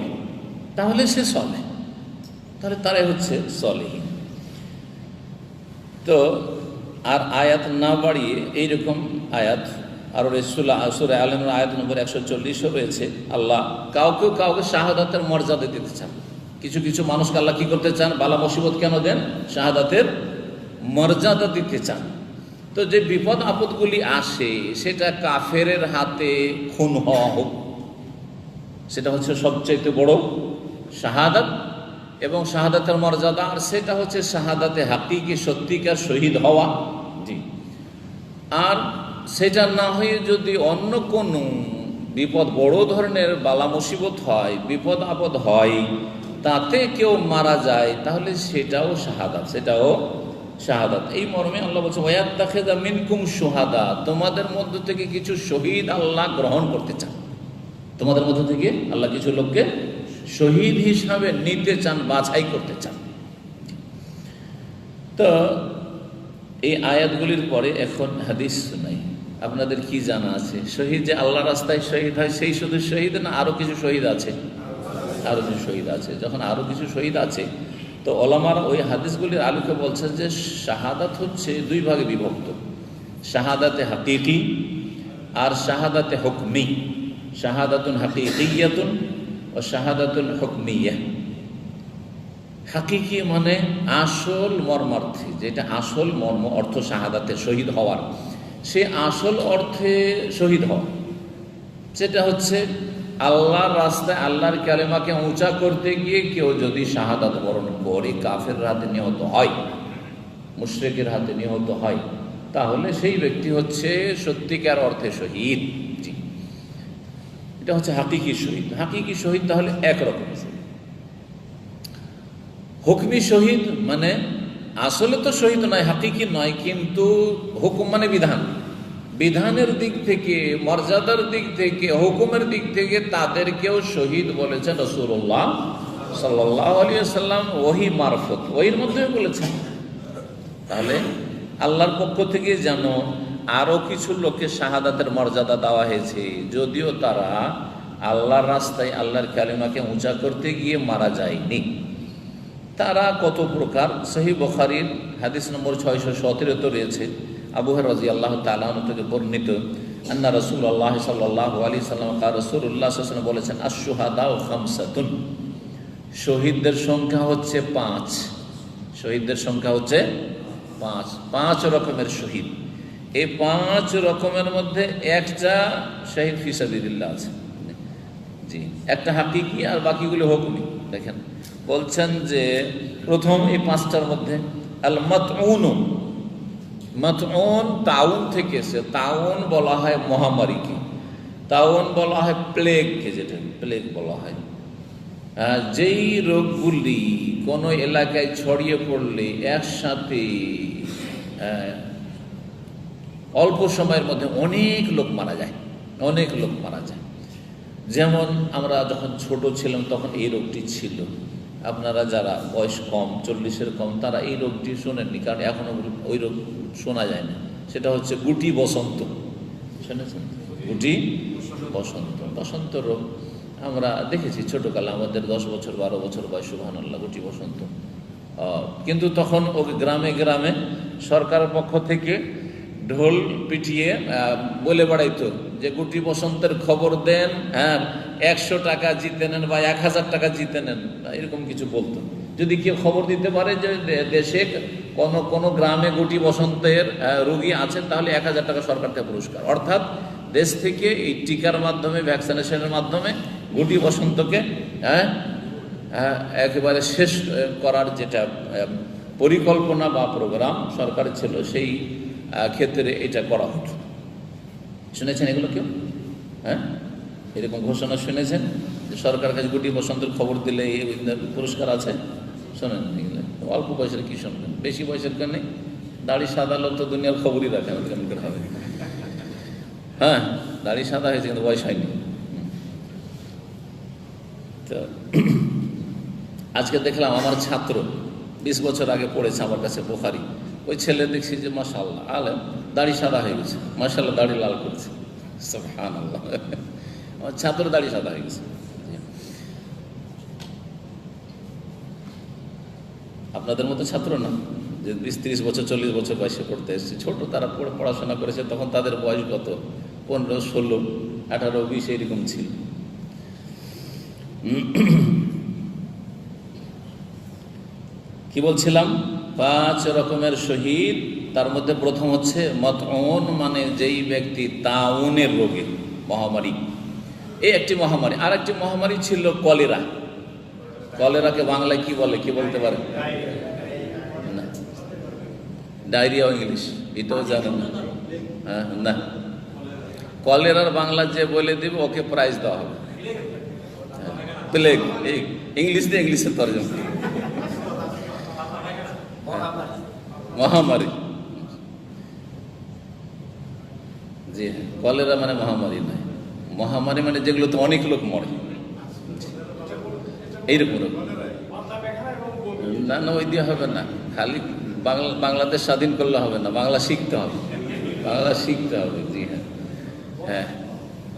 তাহলে সে সলে, তাহলে তারাই হচ্ছে সলেহীন। তো আর আয়াত না বাড়িয়ে এইরকম আয়াত আরও সূরা আল ইমরান আয়াত নম্বর 140 রয়েছে। আল্লাহ কাউকে শাহাদাতের মর্যাদা দিতে চান। কিছু কিছু মানুষকে আল্লাহ কি করতে চান? বালা মুসিবত কেন দেন? শাহাদাতের মর্যাদা দিতে চান। তো যে বিপদ আপদগুলি আসে, সেটা কাফেরের হাতে খুন হওয়া হোক, সেটা হচ্ছে সবচেয়ে বড় শাহাদাত এবং শাহাদাতের মর্যাদা। আর সেটা হচ্ছে শাহাদাতে হাকিকি, সত্যিকার শহীদ হওয়া। জি। আর সেটা না হয়ে যদি অন্য কোনো বিপদ, বড় ধরনের বালা মুসিবত হয়, বিপদ আপদ হয়, তাতে কেউ মারা যায়, তাহলে সেটাও শাহাদাত, সেটাও শাহাদাত। এই মর্মে আল্লাহ বলছে ওয়াত্তাখিযা মিনকুম শুহাদা, তোমাদের মধ্য থেকে কিছু শহীদ আল্লাহ গ্রহণ করতে চান। তোমাদের মধ্য থেকে আল্লাহ কিছু লোককে শহীদ হিসাবে নিতে চান, বাছাই করতে চান। তো এই আয়াতগুলির পরে এখন হাদিস নাই। আপনাদের কি জানা আছে শহীদ যে আল্লাহ রাস্তায় শহীদ হয় সেই শুধু শহীদ না, আরো কিছু শহীদ আছে? আরো কিছু শহীদ আছে। যখন আরো কিছু শহীদ আছে, তো ওলামারা ওই হাদিসগুলির আলোকে বলছেন যে শাহাদাত হচ্ছে দুই ভাগে বিভক্ত, শাহাদাতে হাকিকি আর শাহাদাতে হুকমি। শাহাদাতুন হাকিকিয়াতুন ও শাহাদাতুল হুকমিয়া। হাকিকি মানে আসল মর্মার্থী, যেটা আসল মর্ম অর্থ শাহাদাতে শহীদ হওয়ার, সে আসল অর্থে শহীদ হওয়া, সেটা হচ্ছে আল্লাহর রাস্তায় আল্লাহর কালেমাকে উঁচা করতে গিয়ে কেউ যদি শাহাদাত বরণ করে কাফের হাতে নিহত হয়, মুশরিকের হাতে নিহত হয়, তাহলে সেই ব্যক্তি হচ্ছে সত্যিকার অর্থে শহীদ। জি, এটা হচ্ছে হাকিকি শহীদ। হাকিকি শহীদ তাহলে একরকম। হুকমি শহীদ মানে আসলে তো শহীদ নয়, হাকিকি নয়, কিন্তু হুকুম মানে বিধান, বিধানের দিক থেকে, মর্যাদার দিক থেকে, হুকুমের দিক থেকে তাদেরকেও শহীদ বলেছেন রাসূলুল্লাহ সাল্লাল্লাহু আলাইহি ওয়াসাল্লাম ওহী মারফত, ওহীর মধ্যে বলেছেন। তাহলে আল্লাহর পক্ষ থেকে যেন আরো কিছু লোককে শাহাদাতের মর্যাদা দেওয়া হয়েছে, যদিও তারা আল্লাহর রাস্তায় আল্লাহর কালিমাকে উঁচা করতে গিয়ে মারা যায়নি। তারা কত প্রকার? সহিহ বুখারীর হাদিস নম্বর 617 রয়েছে, আবু হুরায়রা রাদিয়াল্লাহু তাআলা আনহু থেকে বর্ণিত, আন্না রাসূলুল্লাহ সাল্লাল্লাহু আলাইহি সাল্লাম রাসূলুল্লাহ সাল্লাল্লাহু আলাইহি ওয়াসাল্লাম বলেছেন, আশ-শুহাদাউ খামসাতুন, শহীদদের সংখ্যা হচ্ছে 5। শহীদদের সংখ্যা হচ্ছে 5। 5 রকমের শহীদ। এই 5 রকমের মধ্যে একটা শহীদ ফি সাবিলিল্লাহ আছে। জি, একটা হাকিকি আর বাকিগুলো হুকমি। দেখেন বলছেন যে প্রথম এই 5টার মধ্যে আল মাতউন, মাতউন তাউন থেকে এসে, তাউন বলা হয় মহামারীকে, তাউন বলা হয় প্লেগকে, যেটা প্লেগ বলা হয়। যেই রোগগুলি কোনো এলাকায় ছড়িয়ে পড়লে একসাথে অল্প সময়ের মধ্যে অনেক লোক মারা যায়, অনেক লোক মারা যায়। যেমন আমরা যখন ছোট ছিলাম তখন এই রোগটি ছিল। আপনারা যারা বয়স কম, 40-এর কম, তারা এই রোগটি শোনেননি, কারণ এখনো ওই রোগ শোনা যায় না। সেটা হচ্ছে গুটি বসন্ত। শুনেছেন? গুটি বসন্ত, বসন্ত রোগ আমরা দেখেছি ছোটকালে, আমাদের 10 বছর 12 বছর বয়স, সুবহানাল্লাহ, গুটি বসন্ত। কিন্তু তখন ওকে গ্রামে গ্রামে সরকারের পক্ষ থেকে ঢোল পিটিয়ে বলে বেড়াইতো যে গুটি বসন্তের খবর দেন, হ্যাঁ 100 টাকা জিতে নেন বা 1000 টাকা জিতে নেন, এরকম কিছু বলতো। যদি কেউ খবর দিতে পারে যে দেশে কোনো গ্রামে গুটি বসন্তের রোগী আছেন, তাহলে 1000 টাকা সরকার থেকে পুরস্কার। অর্থাৎ দেশ থেকে এই টিকার মাধ্যমে, ভ্যাকসিনেশনের মাধ্যমে গুটি বসন্তকে একেবারে শেষ করার যেটা পরিকল্পনা বা প্রোগ্রাম সরকারের ছিল, সেই ক্ষেত্রে এটা করা হতো। শুনেছেন এগুলো কেউ? হ্যাঁ, এরকম ঘোষণা শুনেছেন যে সরকার কাছে গুটি বসন্তের খবর দিলে এই পুরস্কার আছে? শোনেন? অল্প বয়সের কি শুনবেন, বেশি বয়সের কেন নেই। দাড়ি সাদা লোক তো দুনিয়ার খবরই রাখে না, কেমন করে হবে? হ্যাঁ, দাড়ি সাদা হয়েছে কিন্তু বয়স হয়নি। তো আজকে দেখলাম আমার ছাত্র 20 বছর আগে পড়েছে আমার কাছে বুখারী, ওই ছেলে দেখছি যে মাশাআল্লাহ আলেম, দাড়ি সাদা হয়ে গেছে, মাশাআল্লাহ দাড়ি লাল করেছে, সুবহানাল্লাহ। আমার ছাত্র দাড়ি সাদা হয়ে গেছে। আপনাদের মতো ছাত্র না যে 20-30 বছর 40 বছর বয়সে পড়তে এসেছে, ছোট তারা পড়াশোনা করেছে, তখন তাদের বয়স কত 15, 16, 18, 20 এরকম ছিল। কি বলছিলাম? 5 রকমের শহীদ, তার মধ্যে প্রথম হচ্ছে মতউন, মানে যেই ব্যক্তি তাউনের রোগে, মহামারী, এই একটি মহামারী। আর একটি মহামারী ছিল কলেরা। কলেরাকে বাংলায় কি বলে, কি বলতে পারে? ডায়রিয়া ইংলিশ, এটাও জানেন না? হ্যাঁ, না, কলেরার বাংলা যে বলে দিবে ওকে প্রাইজ দেওয়া হবে। প্লেগ, এই ইংলিশ দিয়ে ইংলিশের তরজমা, মহামারী। জি হ্যাঁ, কলেরা মানে মহামারী নয়, মহামারী মানে যেগুলোতে অনেক লোক মরে, এইরকম। না না, ওই দিয়ে হবে না, খালি বাংলাদেশ স্বাধীন করলে হবে না, বাংলা শিখতে হবে, বাংলা শিখতে হবে। জি হ্যাঁ, হ্যাঁ,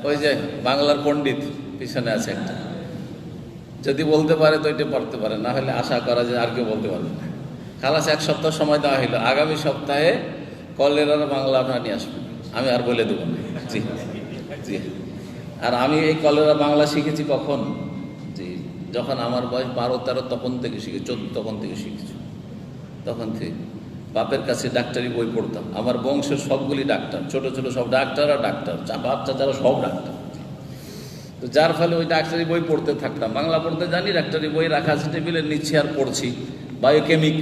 ওই যে বাংলার পণ্ডিত পিছনে আছে একটা, যদি বলতে পারে তো এটা পড়তে পারে, না হলে আশা করা যায় আর কেউ বলতে পারবে না। খালাস 1 সপ্তাহ সময় দেওয়া হইল, আগামী সপ্তাহে কলেরার বাংলা আপনারা নিয়ে আসবেন, আমি আর বলে দেবো না। জি জি, আর আমি এই কলেরা বাংলা শিখেছি কখন? জি, যখন আমার বয়স 12-13 তখন থেকে শিখেছি, 14 তখন থেকে শিখেছি। তখন থেকে বাপের কাছে ডাক্তারি বই পড়তাম, আমার বংশের সবগুলি ডাক্তার, ছোট ছোট সব ডাক্তার, আর ডাক্তার বাচ্চা যারা সব ডাক্তার। তো যার ফলে ওই ডাক্তারি বই পড়তে থাকতাম, বাংলা পড়তে জানি, ডাক্তারি বই রাখা আছে টেবিলে, নিচ্ছি আর পড়ছি, বায়োকেমিক,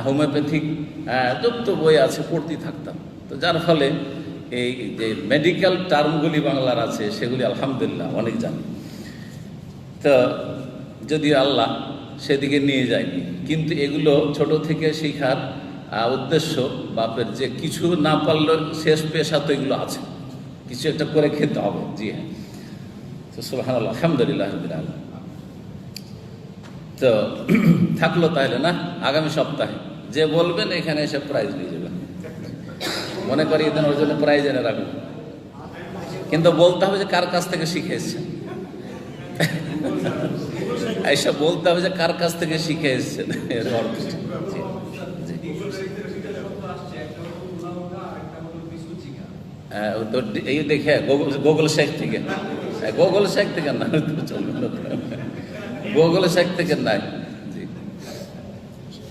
হোমিওপ্যাথিক, যত বই আছে পড়তেই থাকতাম। তো যার ফলে এই যে মেডিকেল টার্মগুলি বাংলার আছে সেগুলি আলহামদুলিল্লাহ অনেক জানি। তো যদিও আল্লাহ সেদিকে নিয়ে যায়নি, কিন্তু এগুলো ছোট থেকে শেখার উদ্দেশ্য বাপের, যে কিছু না পারলেও শেষ পেশা তো এগুলো আছে, কিছু একটা করে খেতে হবে। জি হ্যাঁ, তো সুবহানাল্লাহ, আলহামদুলিল্লাহ রাব্বিল আলামিন। তো থাকলো তাহলে না, আগামী সপ্তাহে যে বলবেন এখানে এসে প্রাইজ নিয়ে যাবেন, মনে করি এদিন ওর জন্য প্রাইজ এনে রাখবেন, কিন্তু বলতে হবে যে কার কাছ থেকে শিখে এসছেন। এইসব বলতে হবে যে কার কাছ থেকে শিখে এসছেন, এর অর্থ। তো এই দেখে গুগল শেখ থেকে, গুগল শেখ থেকে না, গুগল শেখ থেকে নাই।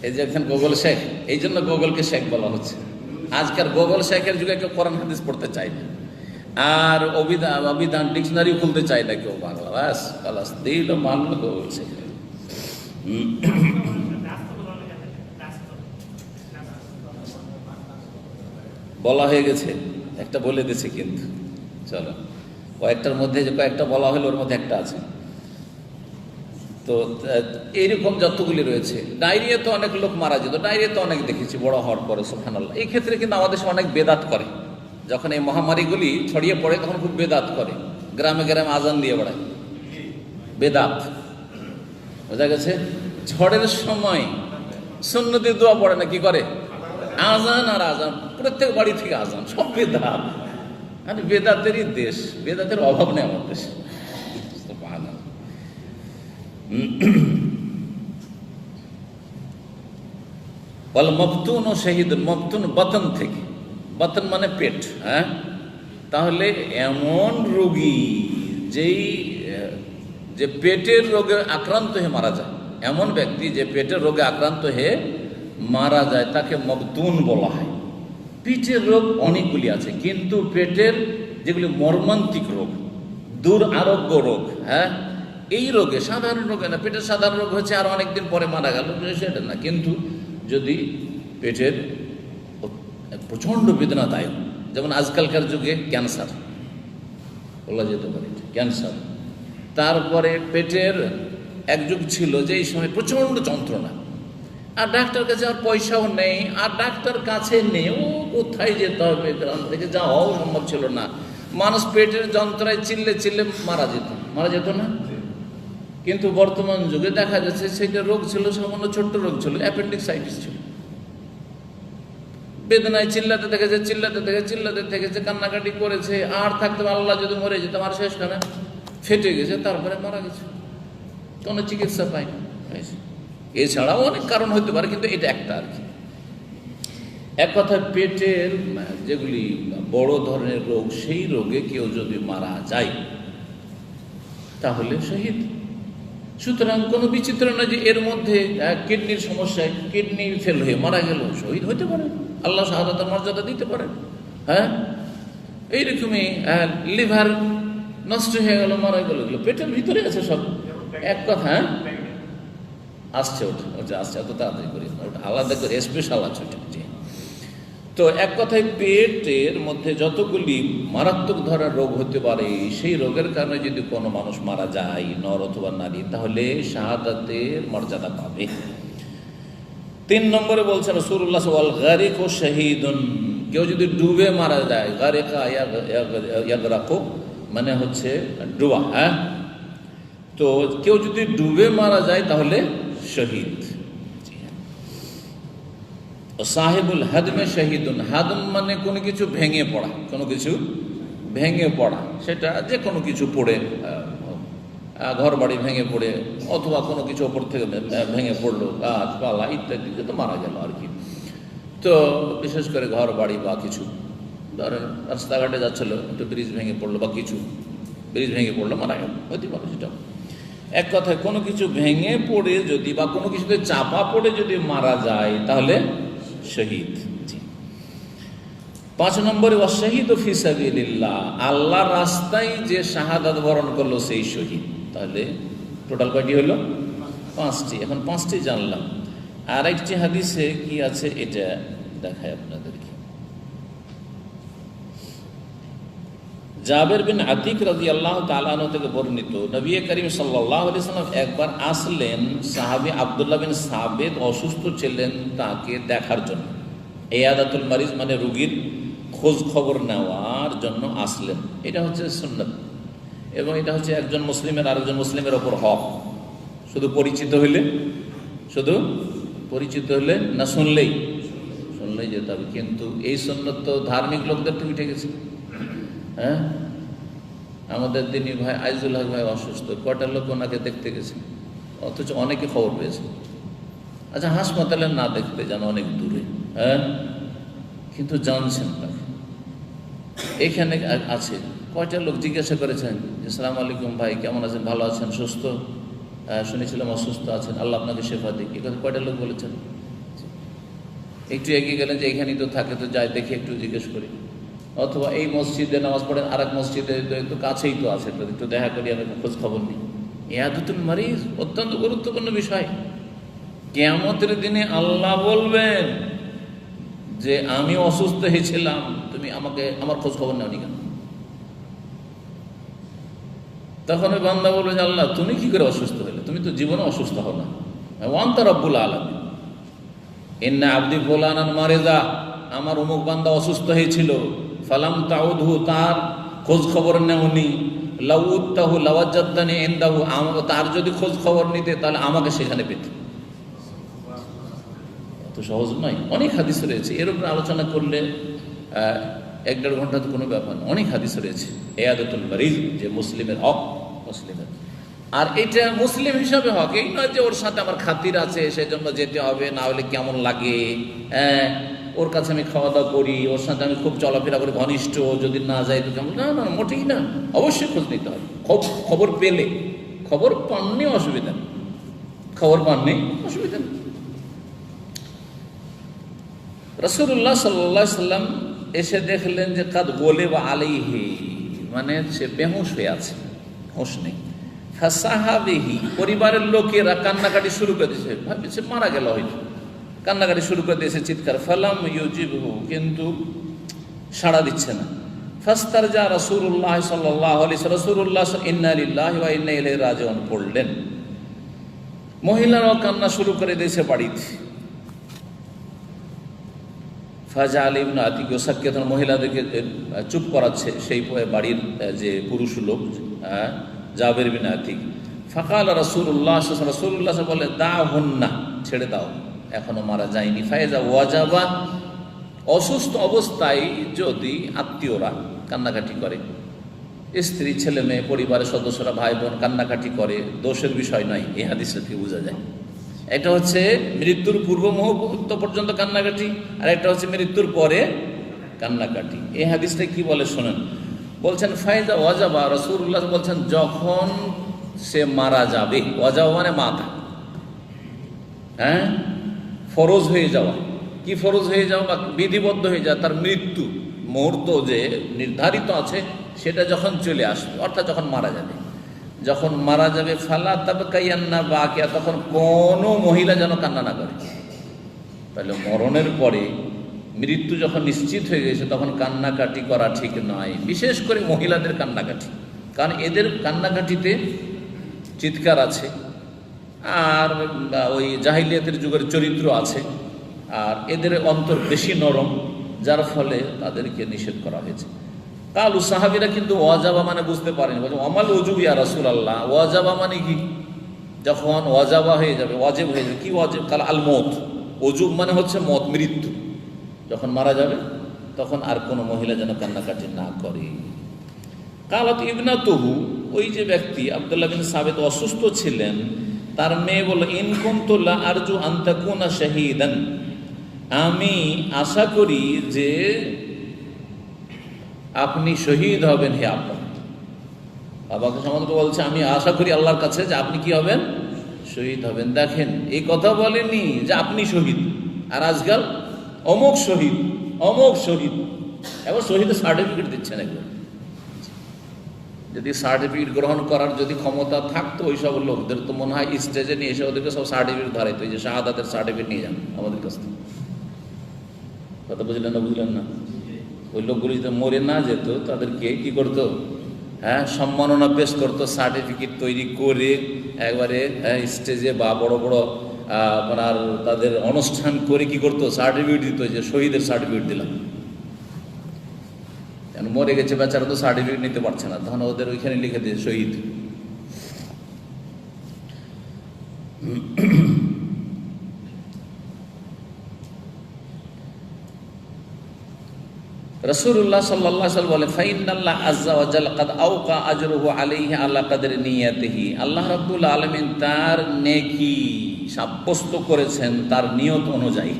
এই যে এখন গুগল শেখ, এই জন্য গুগলকে শেখ বলা হচ্ছে। আজকাল গুগল শেখের যুগে কেউ কোরআন হাদিস পড়তে চায় না, আর অভিধান ডিকশনারি খুলতে চায় না কেউ বাংলা, ব্যাস খালাস দিল মানলো গুগল শেখ। বলা হয়ে গেছে, একটা বলে দিয়েছে, কিন্তু চলো কয়েকটার মধ্যে যে কয়েকটা বলা হলো ওর মধ্যে একটা আছে। তো এইরকম যতগুলি রয়েছে, ডায়রিয়া তো অনেক লোক মারা যেত, ডায়রিয়া তো অনেক দেখেছি বড় হওয়ার পরে, সুবহানাল্লাহ। এই ক্ষেত্রে কিন্তু আমাদের দেশে অনেক বেদাত করে, যখন এই মহামারীগুলি ছড়িয়ে পড়ে তখন খুব বেদাত করে, গ্রামে গ্রামে আজান দিয়ে বেড়ায়, বেদাত, বোঝা গেছে। ঝড়ের সময় সুন্নতের দোয়া পড়ে না, কি করে? আজান আর আজান, প্রত্যেক বাড়ি থেকে আজান, সব বেদাত। আর বেদাতেরই দেশ, বেদাতের অভাব নেই আমার দেশে। মফতুন ও শহীদ, মফতুন বতন থেকে, বতন মানে পেট, হ্যাঁ। তাহলে এমন রোগী যে পেটের রোগে আক্রান্ত হয়ে মারা যায়, এমন ব্যক্তি যে পেটের রোগে আক্রান্ত হয়ে মারা যায়, তাকে মফতুন বলা হয়। পেটের রোগ অনেকগুলি আছে, কিন্তু পেটের যেগুলি মর্মান্তিক রোগ, দুরারোগ্য রোগ, হ্যাঁ, এই রোগে, সাধারণ রোগে না, পেটের সাধারণ রোগ হচ্ছে আর অনেকদিন পরে মারা গেল, সেটা না। কিন্তু যদি পেটের প্রচণ্ড বেদনাদায়ক, যেমন আজকালকার যুগে ক্যান্সার বলা যেতে পারে, ক্যান্সার। তারপরে পেটের এক যুগ ছিল যে এই সময় প্রচণ্ড যন্ত্রণা, আর ডাক্তার কাছে আর পয়সাও নেই, আর ডাক্তার কাছে নেই, ও কোথায় যেতে হবে, গ্রাম থেকে যাওয়াও সম্ভব ছিল না। মানুষ পেটের যন্ত্রণায় চিল্লে চিল্লে মারা যেত না। কিন্তু বর্তমান যুগে দেখা যাচ্ছে সেটা রোগ ছিল সামান্য ছোট্ট রোগ ছিল, অ্যাপেন্ডিক্সাইটিস ছিল, বেদনায় চিল্লাতে থেকেছে, চিল্লাতে থেকেছে, কান্নাকাটি করেছে, আর থাকতে আল্লাহ যদি মরে যেত, আমার শেষখানে ফেটে গেছে, তারপরে মারা গেছে, কোনো চিকিৎসা পায়নি। এছাড়াও অনেক কারণ হতে পারে, কিন্তু এটা একটা আর কি। এক কথায় পেটের যেগুলি বড় ধরনের রোগ, সেই রোগে কেউ যদি মারা যায় তাহলে শহীদ। সুতরাং কোনো বিচিত্র নয় যে এর মধ্যে কিডনির সমস্যায় কিডনি ফেল হয়ে মারা গেল, শহীদ হতে পারে, আল্লাহ শাহাদাতের মর্যাদা দিতে পারেন। হ্যাঁ, এইরকমই লিভার নষ্ট হয়ে গেল, মারা গেল, এগুলো পেটের ভিতরে আছে সব। এক কথা, হ্যাঁ আসছে, ওটা আসছে, এত তাড়াতাড়ি করি ওটা আলাদা করে স্পেশাল আছে ওটা। তো এক কথায় পেটের মধ্যে যতগুলি মারাত্মক ধরার রোগ হতে পারে, সেই রোগের কারণে যদি কোনো মানুষ মারা যায়, নর অথবা নারী, তাহলে শাহাদাতের মর্যাদা পাবে। 3 নম্বরে বলছেন রাসূলুল্লাহ ওয়াল গারিকু শাহীদুন, কেউ যদি ডুবে মারা যায়, গারিকা ইয়াগরাকু মানে হচ্ছে ডুবা। হ্যাঁ, তো কেউ যদি ডুবে মারা যায় তাহলে শহীদ। সাহেবুল হাদমে শাহিদুন, হাদম মানে কোনো কিছু ভেঙে পড়া, কোনো কিছু ভেঙে পড়া, সেটা যে কোনো কিছু পড়ে, ঘর বাড়ি ভেঙে পড়ে, অথবা কোনো কিছু ওপর থেকে ভেঙে পড়লো, গাছপালা ইত্যাদিতে তো মারা গেল আর কি। তো বিশেষ করে ঘর বাড়ি বা কিছু, ধরে রাস্তাঘাটে যাচ্ছিল, একটু ব্রিজ ভেঙে পড়লো বা কিছু ব্রিজ ভেঙে পড়লো, মারা গেল, হতে পারে সেটা। এক কথায় কোনো কিছু ভেঙে পড়ে যদি বা কোনো কিছুতে চাপা পড়ে যদি মারা যায় তাহলে শহীদ। 5 নম্বরে ওয়াশাহিদ ফি সাবিলিল্লাহ, আল্লাহর রাস্তায় যে শাহাদাত বরণ করলো সেই শহীদ। তাহলে টোটাল কয়টি হলো? 5টি। এখন 5টি জানলাম। আর একটি হাদিসে কি আছে এটা দেখায় আপনাদেরকে। জাবের বিন আতিক রাদিয়াল্লাহু তাআলা আনহু থেকে বর্ণিত, নবী করিম সাল্লাল্লাহু আলাইহি ওয়াসাল্লাম একবার আসলেন, সাহাবী আব্দুল্লাহ বিন সাবিত অসুস্থ ছিলেন, তাকে দেখার জন্য। ইয়াদাতুল মারিজ মানে রোগীর খোঁজ খবর নেওয়ার জন্য আসলেন। এটা হচ্ছে সুন্নাত, এবং এটা হচ্ছে একজন মুসলিমের আরেকজন মুসলিমের ওপর হক। শুধু পরিচিত হইলে না, শুনলেই যেতে হবে। কিন্তু এই সুন্নাত তো ধার্মিক লোকদের থেকে উঠে গেছে। হ্যাঁ, আমাদের দিনী ভাই আইজুল হক ভাই অসুস্থ, কটা লোক ওনাকে দেখতে গেছে, অথচ অনেকে খবর পেয়েছে। আচ্ছা, হাসপাতালে না দেখতে যান, অনেক দূরে, হ্যাঁ, কিন্তু জানছেন তাকে এখানে আছে। কয়টা লোক জিজ্ঞাসা করেছেন, আসসালামু আলাইকুম ভাই, কেমন আছেন, ভালো আছেন, সুস্থ? শুনেছিলাম অসুস্থ আছেন, আল্লাহ আপনাকে শেফা দিক। এই কথা কয়টা লোক বলেছেন? একটু এগিয়ে গেলেন যে এখানেই তো থাকে, তো যাই দেখে একটু জিজ্ঞেস করি। অথবা এই মসজিদে নামাজ পড়েন, আর এক মসজিদে তো কাছেই তো আছে, একটু দেখা করি, আমি খোঁজ খবর নিই। ইয়াদাতুল মারিজ অত্যন্ত গুরুত্বপূর্ণ বিষয়। কিয়ামতের দিনে আল্লাহ বলবেন যে আমি অসুস্থ হয়েছিলাম, তুমি আমার খোঁজ খবর নেওনি কেন? তখন ওই বান্দা বলবে যে আল্লাহ, তুমি কি করে অসুস্থ হলে? তুমি তো জীবনে অসুস্থ হও না। ওয়ান্তা রব্বুল আলামিন, ইন্না আবদি ফুলানান মারিজা, আমার অমুক বান্দা অসুস্থ হয়েছিল, ফালাম তাউদহু, তার খোঁজ খবর নেওনি, লাউত্তাহু লাওয়াজ্জাদানি ইনদাহু, তার যদি খোঁজ খবর নিতে তাহলে আমাকে সেখানে পেতে। এত সহজ নয়। অনেক হাদিস রয়েছে, এর উপরে আলোচনা করলে 1-1.5 ঘন্টা তো কোনো ব্যাপার না। অনেক হাদিস রয়েছে ইয়াদাতুল মারিজ, যে মুসলিমের হক, মুসলিমের। আর এটা মুসলিম হিসাবে হক, এই নয় যে ওর সাথে আমার খাতির আছে সেই জন্য যেতে হবে, না হলে কেমন লাগে, হ্যাঁ, ওর কাছে আমি খাওয়া দাওয়া করি, ওর সাথে আমি খুব চলাফেরা করি, ঘনিষ্ঠ, যদি না যাই তো কেমন, না না, মোটেই না। অবশ্যই খোঁজ নিতে হবে, খবর পেলে। খবর পাননি অসুবিধা নেই, অসুবিধা নেই। রাসূলুল্লাহ সাল্লাল্লাহু আলাইহি সাল্লাম এসে দেখলেন যে কাদ গোলেবা আলাইহি, মানে সে বেহুশ হয়ে আছে, হুঁশ নেই। ফাসাহাবিহি, পরিবারের লোকেরা কান্নাকাটি শুরু করে দিয়েছে, ভাবছে মারা গেল হয়তো, কান্নাকাটি শুরু করে দিয়েছে, চিৎকার। ফালাম ইউজিবহু, কিন্তু সাড়া দিচ্ছে না। ফাস্তারজা রাসূলুল্লাহ সাল্লাল্লাহু আলাইহি ওয়াসাল্লাম, রাসূলুল্লাহ ইন্না লিল্লাহি ওয়া ইন্না ইলাইহি রাজিউন পড়লেন। মহিলারাও কান্না শুরু করে দিয়েছে বাড়িতে। ফাজাল ইবনে আতিক সাক্কাতান, মহিলাদেরকে চুপ করাচ্ছে সেই বাড়ির যে পুরুষ লোক, জাবের বিন আতিক। ফাকাল রাসূলুল্লাহ সাল্লাল্লাহু আলাইহি বলে, দাহুন্না, ছেড়ে দাও, এখনো মারা যায়নি। ফায়জা ওয়াজাবা, অসুস্থ অবস্থায় যদি আত্মীয়রা কান্নাকাটি করে, স্ত্রী, ছেলে মেয়ে, পরিবারের সদস্যরা, ভাই বোন কান্নাকাটি করে, দোষের বিষয় নয়, এই হাদিস থেকে বোঝা যায়। এটা হচ্ছে মৃত্যুর পূর্ব মুহূর্ত পর্যন্ত কান্নাকাটি, আর একটা হচ্ছে মৃত্যুর পরে কান্নাকাটি। এই হাদিসটা কি বলে শোনেন। বলছেন ফায়দা ওয়াজাবা, রাসূলুল্লাহ বলছেন যখন সে মারা যাবে, ওয়াজাবা মানে মাতা, হ্যাঁ, ফরজ হয়ে যাওয়া। কি ফরজ হয়ে যাওয়া বা বিধিবদ্ধ হয়ে যাওয়া, তার মৃত্যু মুহূর্ত যে নির্ধারিত আছে সেটা যখন চলে আসবে, অর্থাৎ যখন মারা যাবে, যখন মারা যাবে ফালা তাবকাইয়ান্না বাকিয়া, তখন কোনো মহিলা যেন কান্না না করে। তাহলে মরণের পরে মৃত্যু যখন নিশ্চিত হয়ে গেছে তখন কান্নাকাটি করা ঠিক নয়, বিশেষ করে মহিলাদের কান্নাকাটি, কারণ এদের কান্নাকাটিতে চিৎকার আছে, আর ওই জাহিলিয়াতের যুগের চরিত্র আছে, আর এদের অন্তর বেশি নরম, যার ফলে তাদেরকে নিষেধ করা হয়েছে। কালু সাহাবিরা কিন্তু ওয়াজাবা মানে বুঝতে পারেনি, বলছে অমাল ওজুব ইয়া রাসূলুল্লাহ, ওয়াজাবা মানে কি? যখন ওয়াজাবা হয়ে যাবে, ওয়াজিব হয়ে যাবে, কি ওয়াজিব? কাল আল মৌত, ওজুব মানে হচ্ছে মত, মৃত্যু, যখন মারা যাবে তখন আর কোনো মহিলা যেন কান্নাকাটি না করে। কালত ইবনাতুহু, ওই যে ব্যক্তি আব্দুল্লাহ বিন সাবিত অসুস্থ ছিলেন, তার মেয়ে বলল ইন কুনতু লা আরজু আন তাকুনা শাহীদান, আমি আশা করি যে আপনি শহীদ হবেন হে আব্বা। বাবাকে সম্বন্ধে বলছে আমি আশা করি আল্লাহর কাছে যে আপনি কি হবেন, শহীদ হবেন। দেখেন এই কথা বলেনি যে আপনি শহীদ, আর আজকাল অমুক শহীদ, অমুক শহীদ, এবার শহীদের সার্টিফিকেট দিচ্ছেন। একবার যদি সার্টিফিকেট গ্রহণ করার যদি ক্ষমতা থাকতো ওই সব লোকদের, তো মনে হয় স্টেজে নিয়ে এসে ওদেরকে সব সার্টিফিকেট ধরাইতো, যে শাহাদাতের সার্টিফিকেট নিয়ে যান আমাদের কাছ থেকে। কথা বুঝলেন না? বুঝলেন না? ওই লোকগুলি যদি মরে না যেত তাদেরকে কি করতো, হ্যাঁ, সম্মাননা পেশ করতো, সার্টিফিকেট তৈরি করে একবারে স্টেজে বা বড় বড় আপনার তাদের অনুষ্ঠান করে কি করতো, সার্টিফিকেট দিত, যে শহীদের সার্টিফিকেট দিলাম। মরে গেছে বেচারা, তো সার্টিফিকেট নিতে পারছে না, তখন ওদের ওইখানে লিখে দিয়ে শহীদ। রাসূলুল্লাহ সাল্লাল্লাহু আলাইহি ওয়াসাল্লাম বলে ফাইনাল্লাহ আযজা ওয়া জাল কাদ আওকা আজরুহু আলাইহি আলা কদরি নিয়াতিহি, আল্লাহ রাব্বুল আলামিন তার নেকি সাব্যস্ত করেছেন তার নিয়ত অনুযায়ী।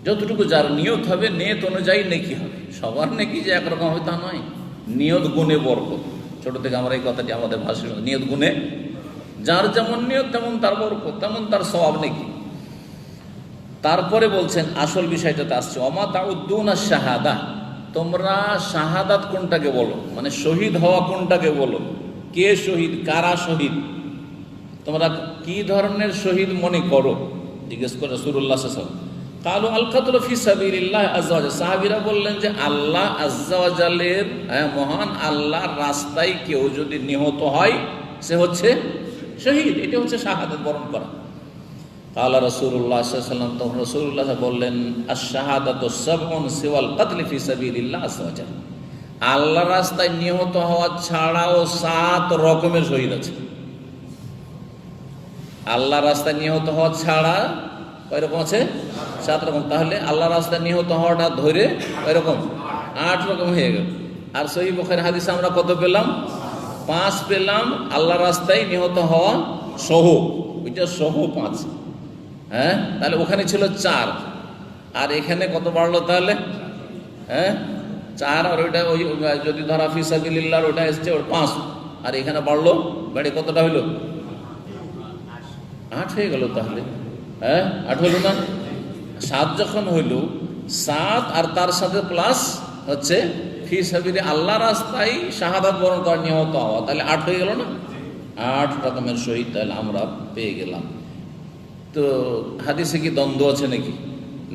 যতটুকু যার নিয়ত হবে, নিয়ত অনুযায়ী নেকি হবে। সবার নেকি যে একরকম হবে তা নয়, নিয়ত গুণে বরকত। ছোট থেকে আমরা এই কথাটি আমাদের ভাষায়, নিয়ত গুণে, যার যেমন নিয়ত তেমন তার বরকত, তেমন তার সওয়াব নেকি। তারপরে বলছেন আসল বিষয়টাতে আসছে, ওমা তাউদ্দুনা শাহাদা, তোমরা শাহাদাত কোনটাকে বলো, মানে শহীদ হওয়া কোনটাকে বলো, কে শহীদ, কারা শহীদ, তোমরা কি ধরনের শহীদ মনে করো, জিজ্ঞেস করে রাসূলুল্লাহ সাল্লাল্লাহু আলাইহি ওয়াসাল্লাম। কালু আল কাতলু ফি সাবিলিল্লাহ আযজা ওয়া জাল, সাহাবীরা বললেন যে আল্লাহ আযজা ওয়া জালের, মহান আল্লাহর রাস্তায় কেউ যদি নিহত হয় সে হচ্ছে শহীদ, এটা হচ্ছে শাহাদাত বরণ করা। কালা রাসূলুল্লাহ সাল্লাল্লাহু আলাইহি ওয়াসাল্লাম, তখন রাসূলুল্লাহ বললেন আশ-শাহাদাতু সাবউন সিওয়াল কতল ফি সাবিলিল্লাহ আযজা ওয়া জাল, আল্লাহর রাস্তায় নিহত হওয়া ছাড়াও 7 রকমের শহীদ আছে। আল্লাহর রাস্তায় নিহত হওয়া ছাড়া কয় রকম আছে? 7 রকম। তাহলে আল্লাহর রাস্তায় নিহত হওয়াটা ধরে কয় রকম? 8 রকম হয়ে গেল। আর সহিহ বুখারী হাদিসে আমরা কত পেলাম? 5 পেলাম। আল্লাহর রাস্তায় নিহত হওয়া সহ, ওইটা সহ 5। হ্যাঁ, তাহলে ওখানে ছিল 4, আর এখানে কত বাড়লো তাহলে? 4, আর ওইটা ওই যদি ধরা ফি সাবিলিল্লাহ ওটা এসছে ওর 5, আর এখানে বাড়লো, বাড়ি কতটা হইলো? 8 হয়ে গেল। তাহলে 8 হইল না? 7 যখন হইল, 7 আর তার সাথে প্লাস হচ্ছে ফি সাবিলি, আল্লাহ রাস্তায় শাহাদাত বরণ করার নিহত হওয়া, তাহলে 8 হয়ে গেল না? 8 রকমের শহীদ তাহলে আমরা পেয়ে গেলাম। তো হাদিসে কি দ্বন্দ্ব আছে নাকি?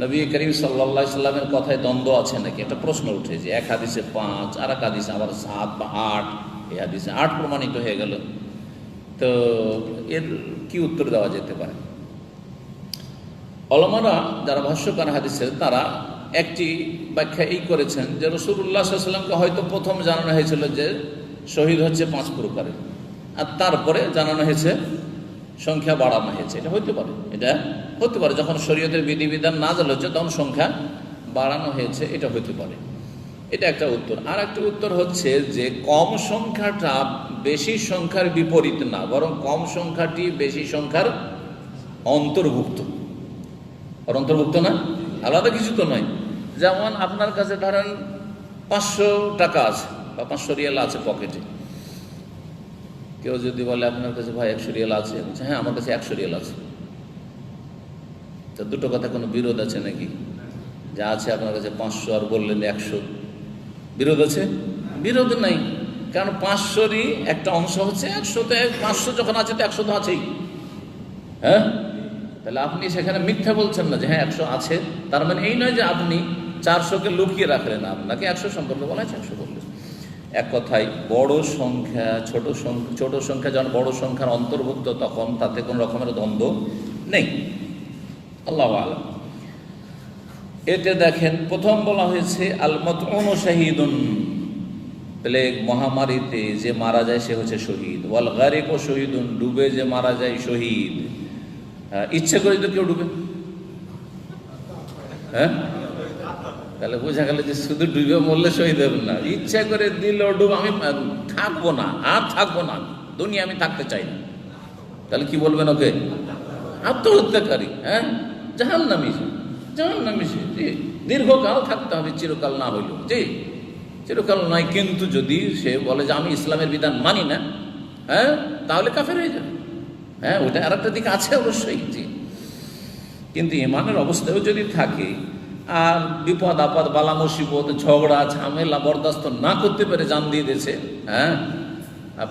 নবী করিম সাল্লাল্লাহু আলাইহি সাল্লামের কথায় দ্বন্দ্ব আছে নাকি? একটা প্রশ্ন উঠে, যে এক হাদিসে 5 আর এক হাদিসে আবার 7 বা 8, এই হাদিসে 8 প্রমাণিত হয়ে গেল, তো এর কি উত্তর দেওয়া যেতে পারে? ওলামারা যারা ভাষ্যকার হাদিসের, তারা একটি ব্যাখ্যা এই করেছেন যে রাসূলুল্লাহ সাল্লাল্লাহু আলাইহি সাল্লামকে হয়তো প্রথম জানানো হয়েছিল যে শহীদ হচ্ছে 5 প্রকারের, আর তারপরে জানানো হয়েছে, সংখ্যা বাড়ানো হয়েছে। এটা হতে পারে, এটা হতে পারে। যখন শরীয়তের বিধিবিধান নাযিল হচ্ছে তখন সংখ্যা বাড়ানো হয়েছে, এটা হতে পারে। এটা একটা উত্তর। আর একটা উত্তর হচ্ছে যে কম সংখ্যাটা বেশি সংখ্যার বিপরীত না, বরং কম সংখ্যাটি বেশি সংখ্যার অন্তর্ভুক্ত। অন্তর্ভুক্ত না, আলাদা কিছু তো নয়। যেমন আপনার কাছে ধরেন 500 টাকা আছে বা 500 রিয়াল আছে পকেটে। কেউ যদি বলে আপনার কাছে ভাই 100 রিয়াল আছে, হ্যাঁ আমার কাছে 100 রিয়াল আছে, তো দুটো কথা কোনো বিরোধ আছে নাকি? যা আছে আপনার কাছে 500 আর বললেন 100, বিরোধ আছে? বিরোধ নাই, কারণ 500রই একটা অংশ হচ্ছে 100তে। 500 যখন আছে তো 100 তো আছেই। হ্যাঁ, তাহলে আপনি সেখানে মিথ্যা বলছেন না যে হ্যাঁ 100 আছে। তার মানে এই নয় যে আপনি 400কে লুকিয়ে রাখলেন, আপনাকে 100 সম্পর্কে বলা আছে 100 বললেন। এক কথায় বড় সংখ্যা ছোট সংখ্যা যখন বড় সংখ্যার অন্তর্ভুক্ত, তখন তাতে কোনো রকমের দ্বন্দ্ব নেই। আল্লাহু আ'লাম। এতে দেখেন প্রথম বলা হয়েছে আল মাতউন শাহীদুন, প্লেগ মহামারীতে যে মারা যায় সে হচ্ছে শহীদ। ওয়াল গারিকু শহীদুন, ডুবে যে মারা যায় শহীদ। ইচ্ছে করে তো কেউ ডুবে, হ্যাঁ, তাহলে বোঝা গেল যে শুধু ডুবে মরলে শহীদ হবেন না, ইচ্ছা করে দিল ডুব, আমি থাকবো না, আর থাকবো না দুনিয়া, আমি থাকতে চাই না, তাহলে কি বলবেন? ওকে আত্মহত্যাকারী, হ্যাঁ, জাহান্নামী, জাহান্নামী সে। জি, দীর্ঘকাল থাকতে হবে, চিরকাল না হইল। জি, চিরকাল নয়, কিন্তু যদি সে বলে যে আমি ইসলামের বিধান মানি না, হ্যাঁ, তাহলে কাফের হয়ে যাবে। হ্যাঁ, ওটা আর একটা দিক আছে অবশ্যই। জি, কিন্তু ইমানের অবস্থায়ও যদি থাকে আর বিপদ আপদ বালা মুসিবত ঝগড়া ঝামেলা বরদাস্ত না করতে পেরে জান দিয়ে দিয়েছে, হ্যাঁ,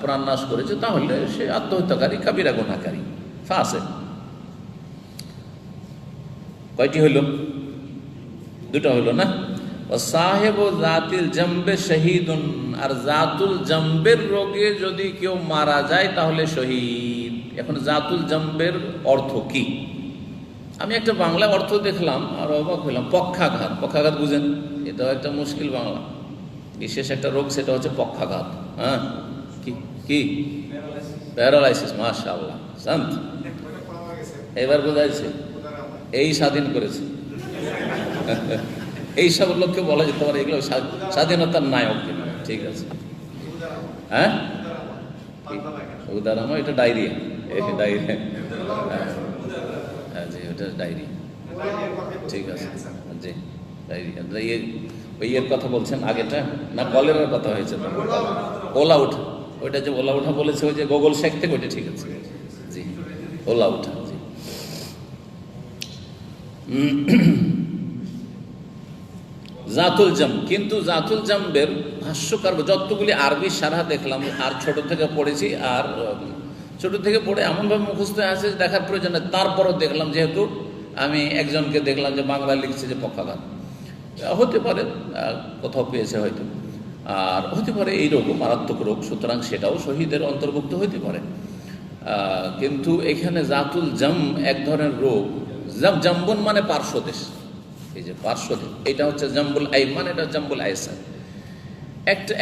প্রাণ নাশ করেছে, তাহলে সে আত্মহত্যাকারী, কাবিরা গুনাহকারী, ফাসিক। কয়টি হইল? দুটো হইল না? সাহেব জাতিল জাম্বে শহীদুন, আর জাতুল জাম্বের রোগে যদি কেউ মারা যায় তাহলে শহীদ। এখন জাতুল জাম্বের অর্থ কি? আমি একটা বাংলা অর্থ দেখলাম আর অবাক হইলাম। পক্ষাঘাত, পক্ষাঘাত বুঝেন? এটাও একটা মুশকিল বাংলা, বিশেষ একটা রোগ, সেটা হচ্ছে পক্ষাঘাত। হ্যাঁ, কি কি? প্যারালাইসিস। মাশাআল্লাহ, শান্ত, এবার বোঝাইছে, এই স্বাধীন করেছে। এই সব লোককে বলা যেতে পারে এগুলো স্বাধীনতার নায়ক। ঠিক আছে, হ্যাঁ, উদাহরণ এটা ডায়রিয়া, ডায়রিয়া, হ্যাঁ জি, ওটা ডায়রিয়া। ঠিক আছে, জি, ডায়রিয়া। ওই এর কথা বলছেন আগেটা না কলেরার কথা হয়েছে? ওলা উঠা, ওইটা যে ওলা উঠা বলেছে ওই যে গুগল শেখ থেকে, ওইটা ঠিক আছে। জি, ওলা উঠা। জি, জাতুল জাম। কিন্তু জাতুল জাম্বের ভাষ্যকার যতগুলি আরবি সারা দেখলাম, আর ছোট থেকে পড়েছি, আর ছোট থেকে পড়ে এমনভাবে মুখস্থ আছে দেখার প্রয়োজন নেই, তারপরও দেখলাম, যেহেতু আমি একজনকে দেখলাম যে বাংলা লিখছে যে পক্ষাঘাত, হতে পারে কোথাও পেয়েছে হয়তো, আর হতে পারে এই রোগ মারাত্মক রোগ, সুতরাং সেটাও শহীদের অন্তর্ভুক্ত হতে পারে। কিন্তু এখানে জাতুল জাম এক ধরনের রোগ। জাম্বুন মানে পার্শ্বদেশ, এই যে পার্শ্বদেশ, এটা হচ্ছে জাম্বুল আইমান, এটা জাম্বুল আইসার।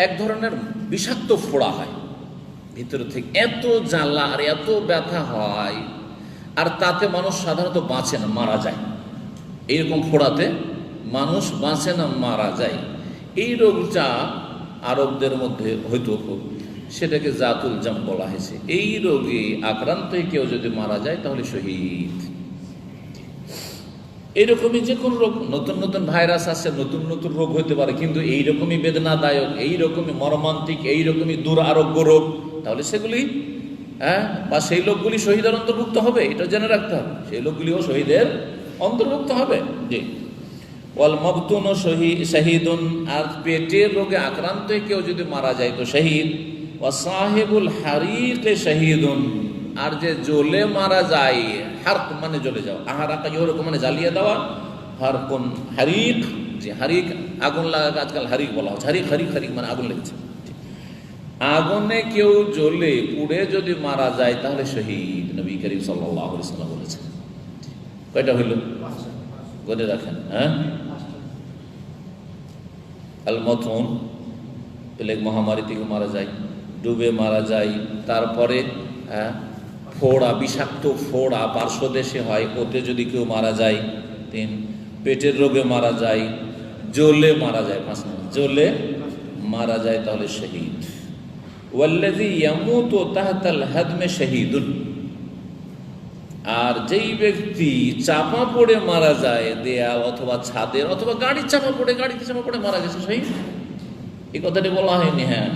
এক ধরনের বিষাক্ত ফোড়া হয় ভিতর থেকে, এত জ্বালা আর এত ব্যথা হয়, আর তাতে মানুষ সাধারণত বাঁচে না, মারা যায়। এইরকম ফোড়াতে মানুষ বাঁচে না, মারা যায়। এই রোগটা আরবদের মধ্যে হয়তো সেটাকে জাতুল জাম বলা হয়েছে। এই রোগে আক্রান্ত হয়ে কেউ যদি মারা যায় তাহলে শহীদ। এইরকমই যে কোনো রোগ, নতুন নতুন ভাইরাস আসছে, নতুন নতুন রোগ হতে পারে, কিন্তু এইরকমই বেদনাদায়ক, এইরকমই মর্মান্তিক, এইরকমই দুরারোগ্য রোগ, তাহলে সেগুলি, হ্যাঁ, বা সেই লোকগুলি শহীদের অন্তর্ভুক্ত হবে, এটা জেনে রাখতে হবে, সেই লোকগুলিও শহীদের অন্তর্ভুক্ত হবে। জি, ওয়াল মাবতুন শহীদুন, আর পেটের রোগে আক্রান্ত হয়ে কেউ যদি মারা যায় তো শহীদ। ওয়া সাহিবুল হারিক শহীদুন, আর যে জ্বলে মারা যায়, হারক মানে জ্বলে যাওয়া, আহারাকা ইহরকম মানে জ্বালিয়ে দেওয়া, হারকুন হারিক, যে হারিক আগুন লাগা, আজকাল হারিক বলা হচ্ছে, হারিক হারিক হারিক মানে আগুন লেগেছে। আগুনে কেউ জ্বলে পুড়ে যদি মারা যায় তাহলে শহীদ, নবী করিম সাল্লাল্লাহু আলাইহি ওয়াসাল্লাম বলেছেন। কয়টা হইল? বলে রাখেন। হ্যাঁ, আল মাতউন, প্লেগ মহামারী থেকে মারা যায়, ডুবে মারা যায়, তারপরে ফোড়া, বিষাক্ত ফোড়া পার্শ্বদেশে হয়, ওতে যদি কেউ মারা যায়। 3, পেটের রোগে মারা যায়, জ্বলে মারা যায়, 5 নম্বর জ্বলে মারা যায় তাহলে শহীদ। ওয়াল্লাযী ইয়ামুতু তাহতাল হাদমে শহীদুন, আর যেই ব্যক্তি চাপা পড়ে মারা যায় দেয়াল অথবা ছাদের অথবা গাড়িতে চাপা পড়ে মারা গেছে শহীদ। এই কথাটি বলা হয়নি। হ্যাঁ,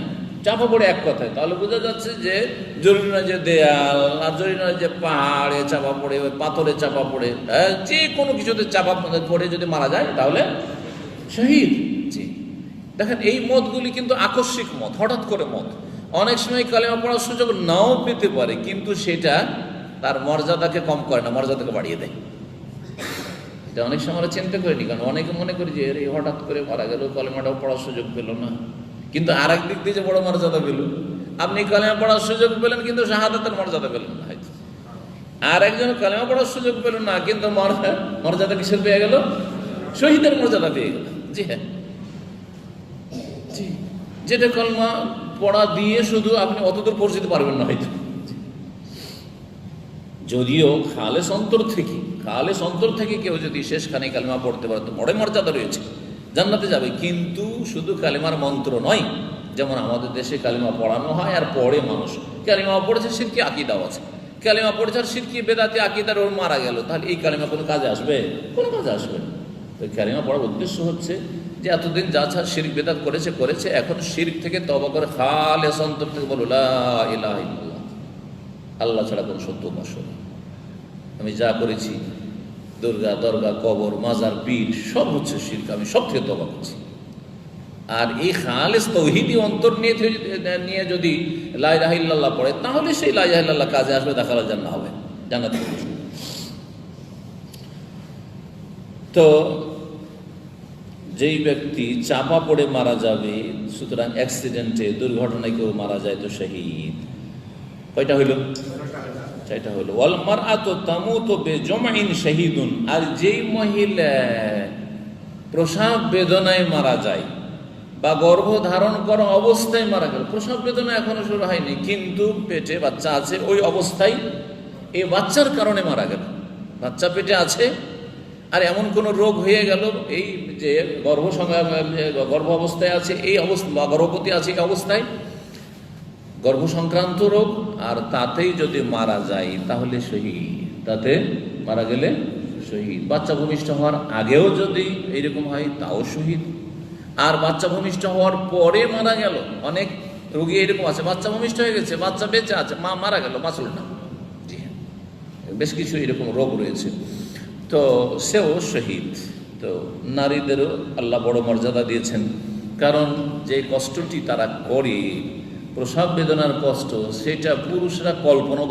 চাপা পড়ে এক কথায়, তাহলে বোঝা যাচ্ছে যে জরুরি নয় যে দেয়াল, আর জরুরি নয় যে পাহাড়ে চাপা পড়ে, ওই পাথরে চাপা পড়ে, যে কোনো কিছুতে চাপা পড়ে যদি মারা যায় তাহলে শহীদ। জি, দেখেন এই মতগুলি কিন্তু আকস্মিক মত, হঠাৎ করে মত। অনেক সময় কালেমা পড়ার সুযোগ নাও পেতে পারে, কিন্তু সেটা তার মর্যাদাকে কম করে না, মর্যাদাকে বাড়িয়ে দেয়। এটা অনেক সময় আমরা চিন্তা করিনি, কারণ অনেকে মনে করি যে এই হঠাৎ করে মারা গেল, কালেমাটাও পড়ার সুযোগ পেল না, কিন্তু আর এক দিক দিয়ে যে বড় মর্যাদা পেল। আপনি কালেমা পড়ার সুযোগ পেলেন কিন্তু শাহাদাতের মর্যাদা পেলেন না হয়তো। আর একজন কালেমা পড়ার সুযোগ পেল না, কিন্তু মর্যাদা কিসের পেয়ে গেল? শহীদের মর্যাদা পেয়ে গেল। জি হ্যাঁ, জি, যেটা কালেমা পড়া দিয়ে শুধু আপনি অতদূর পৌঁছতে পারবেন না হয়তো। যদিও খালেস অন্তর থেকে কেউ যদি শেষখানে কালেমা পড়তে পারে তো বড় মর্যাদা রয়েছে, জান্নাতে যাবে। কিন্তু শুধু কালেমার মন্ত্র নয়, যেমন আমাদের দেশে কালেমা পড়ানো হয় আর পড়ে মানুষ, কালেমা পড়েছে শিরকি আকীদাও আছে, কালেমা পড়েছে আর শিরকি বেদাতি আকীদার ওর মারা গেল, তাহলে এই কালেমা কোনো কাজে আসবে? কোনো কাজে আসবে না। তো কালেমা পড়ার উদ্দেশ্য হচ্ছে যে এতদিন যা শিরক বেদাত করেছে, এখন শিরক থেকে তওবা করে খালেস অন্তর থেকে বলো লা ইলাহা ইল্লাল্লাহ, আল্লাহ ছাড়া কোনো সত্য উপাস্য নেই। আমি যা করেছি দুর্গা, দরগা, কবর, মাজার, পীর সব হচ্ছে শিরক, আমি সব থেকে তওবা করছি। আর এই খালেস তাওহীদি অন্তর নিয়ে যদি লা ইলাহা ইল্লাল্লাহ পড়ে, তাহলে সেই লা ইলাহা ইল্লাল্লাহ কাজে আসবে, দাখালা জান্নাহ হবে, জান্নাতে যাবে। তো যেই ব্যক্তি চাপা পড়ে মারা যাবে, সুতরাং অ্যাক্সিডেন্টে, দুর্ঘটনায় কেউ মারা যায় তো শহীদ। কয়টা হইল? এটা হলো ওয়াল মারআতু তামুতু বিজমইন শাহীদুন, আর যেই মহিলা প্রসব বেদনায় মারা যায় বা গর্ভ ধারণ করা অবস্থায় মারা গেল, প্রসব বেদনা এখনো শুরু হয়নি কিন্তু পেটে বাচ্চা আছে, ওই অবস্থায় এই বাচ্চার কারণে মারা গেল, বাচ্চা পেটে আছে আর এমন কোন রোগ হয়ে গেল, এই যে গর্ভ অবস্থায় আছে এই অবস্থা বা গর্ভবতী আছে এই অবস্থায়, গর্ভ সংক্রান্ত রোগ, আর তাতেই যদি মারা যায় তাহলে শহীদ, তাতে মারা গেলে শহীদ। বাচ্চা ভূমিষ্ঠ হওয়ার আগেও যদি এইরকম হয় তাও শহীদ, আর বাচ্চা ভূমিষ্ঠ হওয়ার পরে মারা গেল, অনেক রোগী এরকম আছে বাচ্চা ভূমিষ্ঠ হয়ে গেছে, বাচ্চা বেঁচে আছে, মা মারা গেল, বাঁচল না। জি হ্যাঁ, বেশ কিছু এরকম রোগ রয়েছে, তো সেও শহীদ। তো নারীদেরও আল্লাহ বড় মর্যাদা দিয়েছেন, কারণ যে কষ্টটি তারা করে, প্রসব বেদনার কষ্ট, সেটা পুরুষরা কল্পনাও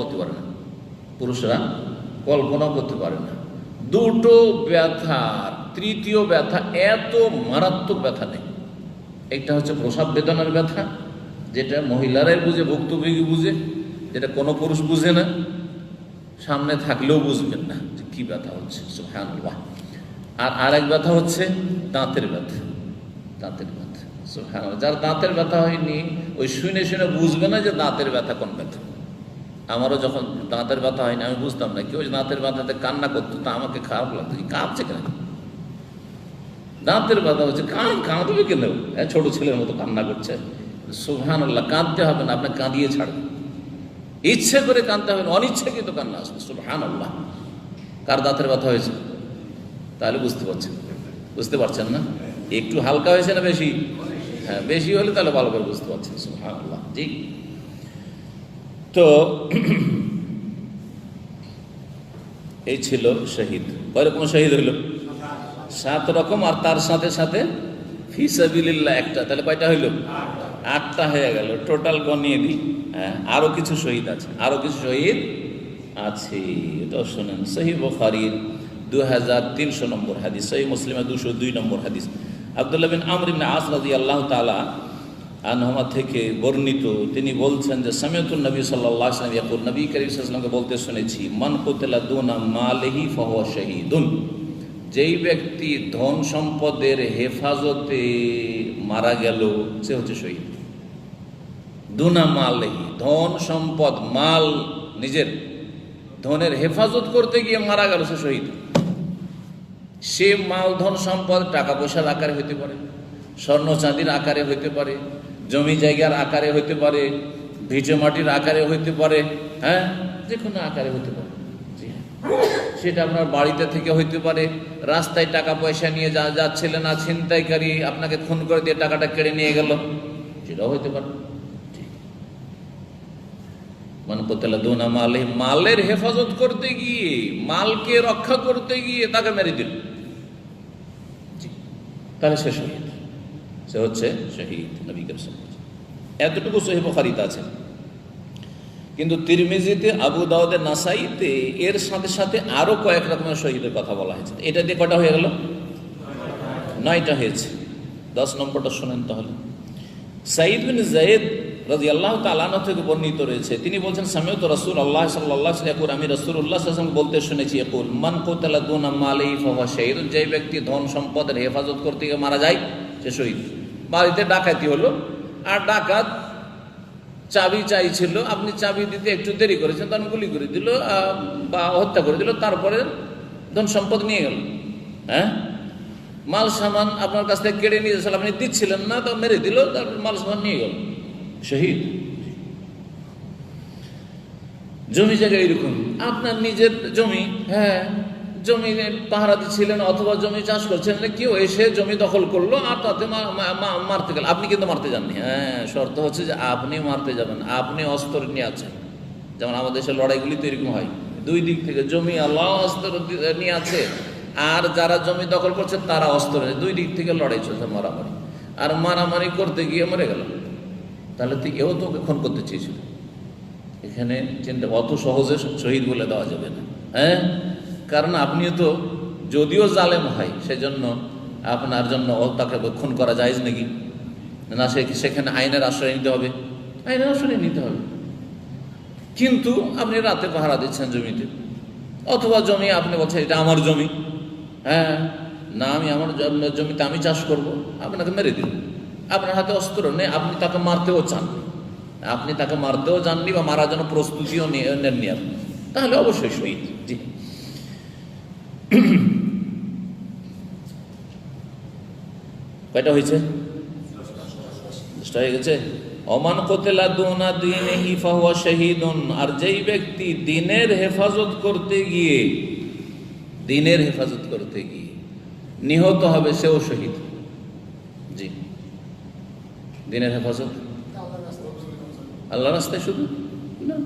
করতে পারে না, দুটো ব্যথার তৃতীয় ব্যথা এত মারাত্মক ব্যথা নেই। একটা হচ্ছে প্রসব বেদনার ব্যথা, যেটা মহিলারাই বুঝে, ভুক্তভোগী বুঝে, যেটা কোনো পুরুষ বুঝে না, সামনে থাকলেও বুঝবেন না যে কি ব্যথা হচ্ছে, সুবহানাল্লাহ। আর আরেক ব্যথা হচ্ছে দাঁতের ব্যথা, সুবহানাল্লাহ। যার দাঁতের ব্যথা হয়নি ওই শুনে বুঝবে না যে দাঁতের ব্যথা কোন ব্যথা। আমারও যখন দাঁতের ব্যথা হয়নি আমি বুঝতাম না, কেউ দাঁতের ব্যথাতে কান্না করতো তা আমাকে খারাপ লাগতো, কি কাঁদছে কেন, দাঁতের ব্যথা হচ্ছে, কাঁদবে কেন, ছোট ছেলের মতো কান্না করছে। সুবহানাল্লাহ, কাঁদতে হবে না, আপনাকে কাঁদিয়ে ছাড়বে, ইচ্ছে করে কাঁদতে হবে না, অনিচ্ছাকৃত কান্না আসবে। সুবহানাল্লাহ। কার দাঁতের ব্যথা হয়েছে তাহলে বুঝতে পারছেন না? একটু হালকা হয়েছে না বেশি? হ্যাঁ, বেশি হলে তাহলে ভালো করে বুঝতে পারছেন। সুবহানাল্লাহ। জি, তো এই ছিল শহীদ। কয় রকম শহীদ হইল? 7 রকম, আর তার সাথে সাথে ফি সাবিলিল্লাহ একটা, তাহলে কয়টা হইল? 8টা হয়ে গেল। টোটাল গনিয়ে দিই। হ্যাঁ, আরো কিছু শহীদ আছে, এটাও শোনেন। সহিহ বুখারীর 2300 নম্বর হাদিস, সহিহ মুসলিমের 202 নম্বর হাদিস, আব্দুল্লাহ বিন আমর ইবনে আস রাদিয়াল্লাহু তাআলা আনহুমা থেকে বর্ণিত। তিনি বলছেন যে সামিআতুন নবী সাল্লাল্লাহু আলাইহি ওয়াসাল্লাম ইয়াকুল, নবী করিম সাল্লাল্লাহু আলাইহি ওয়াসাল্লামকে বলতে শুনেছি, মান কুতিলা দুনা মালিহি ফাহুয়া শাহীদুন, যেই ব্যক্তি ধন সম্পদের হেফাজতে মারা গেল সে হচ্ছে শহীদ। দুনা মালিহি, ধন সম্পদ, মাল, নিজের ধনের হেফাজত করতে গিয়ে মারা গেল সে শহীদ। সে মাল ধন সম্পদ টাকা পয়সার আকারে হইতে পারে, স্বর্ণ চাঁদির আকারে হইতে পারে, জমি জায়গার আকারে হইতে পারে, ভিটে মাটির আকারে হইতে পারে, হ্যাঁ, যে কোনো আকারে হইতে পারে। সেটা আপনার বাড়িতে থেকে হইতে পারে, রাস্তায় টাকা পয়সা নিয়ে যাচ্ছিলেন, আর ছিনতাইকারী আপনাকে খুন করে দিয়ে টাকাটা কেড়ে নিয়ে গেল, সেটাও হইতে পারে। মানে কোতেলা মালে, মালের হেফাজত করতে গিয়ে, মালকে রক্ষা করতে গিয়ে তাকে মেরে দিল, তাহলে সে শহীদ, সে হচ্ছে শহীদ। নবী করিম সাল্লাল্লাহু আলাইহি ওয়াসাল্লাম এতটুকু সহিহ বুখারীতে আছে। কিন্তু তিরমিজিতে, আবু দাউদে, নাসাইতে এর সাথে সাথে আরো কয়েক রকমের শহীদের কথা বলা হয়েছে। এটা দিয়ে কটা হয়ে গেল? 9টা হয়েছে। 10 নম্বরটা শোনেন তাহলে। সাঈদ বিন যায়েদ রাদিয়াল্লাহু তাআলা আনহু থেকে বর্ণিত রয়েছে, তিনি বলছেন, সামিউতু রাসূলুল্লাহ সাল্লাল্লাহু আলাইহি ওয়াসাল্লাম, আমি রাসূলুল্লাহ সাল্লাল্লাহু আলাইহি ওয়াসাল্লাম বলতে শুনেছি, ইয়াকুল মান কুতিলা দুনা মালিহি ফাহুয়া শাহীদ, যে ব্যক্তি ধন সম্পদের হেফাজত করতে গিয়ে মারা যায় সে শহীদ। বাড়িতে ডাকাতি হলো, আর ডাকাত চাবি চাইছিল, আপনি চাবি দিতে একটু দেরি করেছেন, তখন গুলি করে দিল বা হত্যা করে দিল, তারপরে ধন সম্পদ নিয়ে গেল। হ্যাঁ, মাল সামান আপনার কাছ থেকে কেড়ে নিয়ে যাচ্ছিল, আপনি দিচ্ছিলেন না, তো মেরে দিল, তারপর মাল সামান নিয়ে গেল, শহীদ। জমি জায়গা এরকম, আপনার নিজের জমি, হ্যাঁ, জমি পাহারা দিচ্ছিলেন অথবা জমি চাষ করছেন, কেউ এসে জমি দখল করলো আর তাতে মারতে গেল, আপনি কিন্তু মারতে যাননি। হ্যাঁ, শর্ত হচ্ছে যে আপনি মারতে যাবেন, আপনি অস্ত্র নিয়ে আছেন। যেমন আমাদের দেশের লড়াইগুলি তো এরকম হয়, দুই দিক থেকে, জমি আল্লাহ অস্ত্র নিয়ে আছে, আর যারা জমি দখল করছে তারা অস্ত্র নিয়ে, দুই দিক থেকে লড়াই চলছে, মারামারি। আর মারামারি করতে গিয়ে মরে গেল, তাহলে তো এও তো ওকে খুন করতে চেয়েছিল। এখানে চিন্তা, অত সহজে শহীদ বলে দেওয়া যাবে না। হ্যাঁ, কারণ আপনিও তো যদিও জালেম হয়, সেজন্য আপনার জন্য তাকে খুন করা জায়েজ নাকি না? সেখানে আইনের আশ্রয় নিতে হবে, আইনের আশ্রয় নিতে হবে। কিন্তু আপনি রাতে পাহারা দিচ্ছেন জমিতে, অথবা জমি আপনি বলছেন এটা আমার জমি, হ্যাঁ, না আমি আমার জমিতে আমি চাষ করব, আপনাকে মেরে দিল, আপনার হাতে অস্ত্র নেই, আপনি তাকে মারতেও চান, আপনি তাকে মারতেও যাননি বা মারার জন্য প্রস্তুতিও নেননি আপনি, তাহলে অবশ্যই শহীদ। জি, কয়টা হয়েছে? 10টা হয়ে গেছে। ওমান কুতিলা দুনা দীনিহি ফাহুয়া শাহীদুন, আর যেই ব্যক্তি দ্বীনের হেফাজত করতে গিয়ে, দ্বীনের হেফাজত করতে গিয়ে নিহত হবে, সেও শহীদ। জি, দ্বীনের হেফাজত আল্লাহর রাস্তায় শুধু না,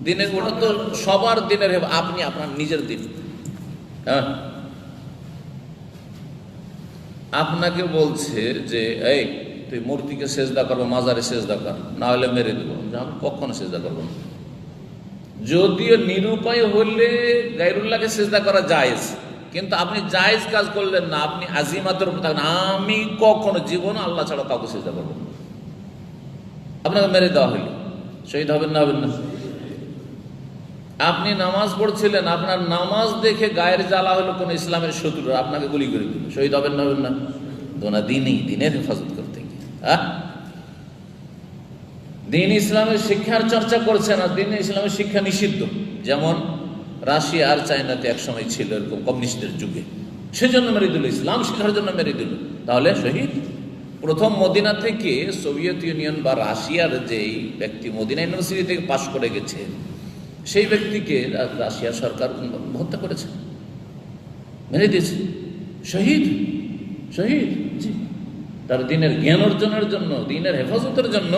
দ্বীনের, ওটা তো সবার দ্বীনের, আপনি আপনার নিজের দ্বীন, হ্যাঁ, আপনাকে বলছে যে এই তুই মূর্তিকে সেজদা করবো, মাজারে সেজদা কর, না হলে মেরে দেবো, আমি কখনো সেজদা করবো না। যদিও নিরুপায় হলে গায়রুল্লাহকে সেজদা করা জায়েজ, কিন্তু আপনি জায়েজ কাজ করলেন না, আপনি আজিমাতের উপর থাকেন, আমি কখনো জীবনে আল্লাহ ছাড়া কাউকে সেজদা করবো না, আপনাকে মেরে দেওয়া হইল, শহীদ হবেন না? হবেন না? আপনি নামাজ পড়ছিলেন, আপনার নামাজ দেখে গায়ের জ্বালা হলো কোন ইসলামের শত্রু, আপনাকে গুলি করে দিল, শহীদ হবেন না? হবেন না? দোনা দিনই, দিনের হেফাজত করতে গিয়ে, দিন ইসলামের শিক্ষার চর্চা করছেন, আর দিন ইসলামের শিক্ষা নিষিদ্ধ, যেমন রাশিয়া আর চায়নাতে একসময় ছিল এরকম কমিউনিস্টদের যুগে, সেজন্য মেরে দিল, ইসলাম শিক্ষার জন্য মেরে দিল, তাহলে শহীদ। প্রথম মদিনা থেকে সোভিয়েত ইউনিয়ন বা রাশিয়ার যেই ব্যক্তি মদিনা ইউনিভার্সিটি থেকে পাশ করে গেছে, সেই ব্যক্তিকে রাশিয়া সরকার হত্যা করেছে, মেরে দিয়েছে, শহীদ, শহীদ। জি, তার দিনের জ্ঞান অর্জনের জন্য, দিনের হেফাজতের জন্য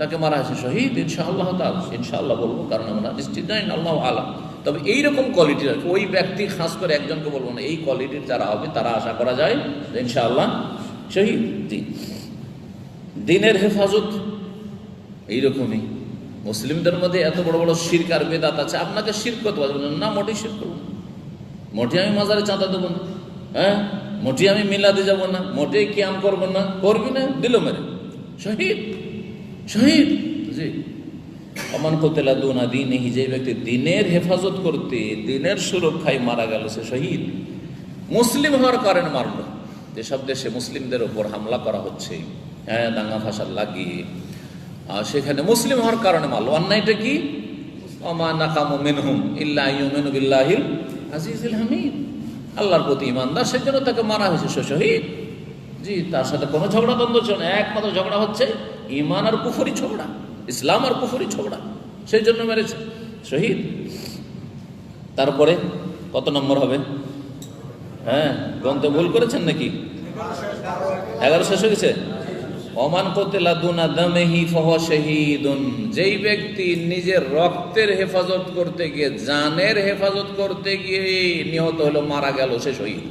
তাকে মারা হয়েছে, শহীদ ইনশাআল্লাহ তাআলা। ইনশাআল্লাহ বলবো, কারণ আমরা নিশ্চিত জানি না, আল্লাহু আলাম। তবে এইরকম কোয়ালিটির, ওই ব্যক্তি খাস করে একজনকে বলবো না, এই কোয়ালিটির যারা হবে তারা আশা করা যায় ইনশাআল্লাহ শহীদ। জি, দিনের হেফাজত এইরকমই। মুসলিমদের মধ্যে এত বড় বড় শিরক আর বেদাত আছে, আপনাকে শিরক করতে পারবেন না, মোটেই শিরক করবো না, মোটে আমি মাজারে চাঁদা দেবো না, হ্যাঁ, মোটে আমি মিলাদে যাব না, মোটেই কিয়াম করবো না, করবি না, দিল মেরে, শহীদ, শহীদ। জি, অমান কুতিলা দুনা দীনিহি, যে ব্যক্তি দিনের হেফাজত করতে, দিনের সুরক্ষায় মারা গেল, সে শহীদ। মুসলিম হওয়ার কারণে মারল, যেসব দেশে মুসলিমদের ওপর হামলা করা হচ্ছে, হ্যাঁ, দাঙ্গা ফাসাদ লাগিয়ে, আর সেখানে মুসলিম হওয়ার কারণে মারল। অন্যায়টা কি? ওমা নাকামু মিনহুম ইল্লা ইউমিনু বিল্লাহিল আজিজিল হামিদ। আল্লাহর প্রতি ইমানদার, সেই জন্য তাকে মারা হয়েছে, সে শহীদ। জি, তার সাথে কোনো ঝগড়া দ্বন্দ্ব চলে না, একমাত্র ঝগড়া হচ্ছে ইমান আর কুফরি ঝগড়া, ইসলাম আর কুফরি ঝগড়া, সেই জন্য মেরেছে, শহীদ। তারপরে কত নম্বর হবে? হ্যাঁ, গ্রন্থে ভুল করেছেন নাকি? 11 শেষ হয়ে গেছে। ওমান কুতিলা দুনা দামিহি ফাহুয়া শাহীদুন, যেই ব্যক্তি নিজের রক্তের হেফাজত করতে গিয়ে, জানের হেফাজত করতে গিয়ে নিহত হলো, মারা গেল, সে শহীদ।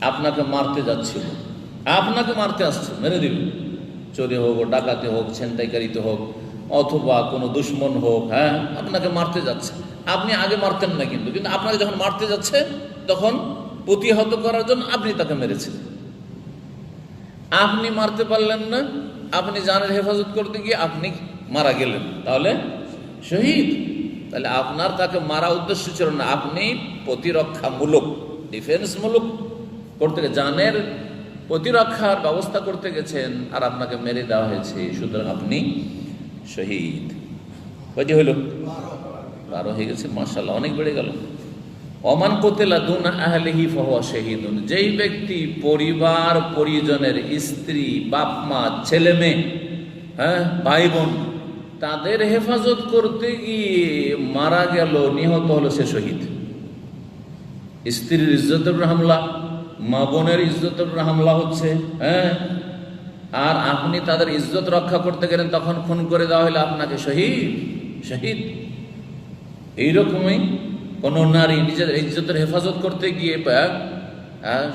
আপনাকে মারতে যাচ্ছিল, আপনাকে মারতে আসছে, মেরে দিবে, চোরে হোক, ডাকাতে হোক, ছিনতাইকারীতে হোক, অথবা কোনো দুশ্মন হোক, হ্যাঁ, আপনাকে মারতে যাচ্ছে, আপনি আগে মারতেন না, কিন্তু আপনাকে যখন মারতে যাচ্ছে তখন প্রতিহত করার জন্য আপনি তাকে মেরেছেন। আপনি মারতে পারলেন না, আপনি জানের হেফাজত করতে গিয়ে আপনি মারা গেলেন, তাহলে শহীদ। তাহলে আপনার তাকে মারা উদ্দেশ্য ছিল না, আপনি প্রতিরক্ষামূলক, ডিফেন্সমূলক করতে, জানের প্রতিরক্ষার ব্যবস্থা করতে গেছেন, আর আপনাকে মেরে দেওয়া হয়েছে, সুতরাং আপনি শহীদ। কয়টি হইল? 12 হয়ে গেছে, মাশাআল্লাহ, অনেক বেড়ে গেল। ওমান কুতিলা দুনা আহলিহি ফাহুয়া শাহীদুন, যেই ব্যক্তি পরিবার পরিজনের, স্ত্রী, বাপ মা, ছেলে মেয়ে, হ্যাঁ, ভাই বোন, তাদের হেফাজত করতে গিয়ে মারা গেল, নিহত হলো, সে শহীদ। স্ত্রীর ইজ্জতের উপর হামলা, মা বোনের ইজ্জতের উপর হামলা হচ্ছে, হ্যাঁ, আর আপনি তাদের ইজ্জত রক্ষা করতে গেলেন, তখন খুন করে দেওয়া হলে আপনাকে শহীদ, শহীদ। এইরকমই কোন নারী নিজের ইজ্জতের হেফাজত করতে গিয়ে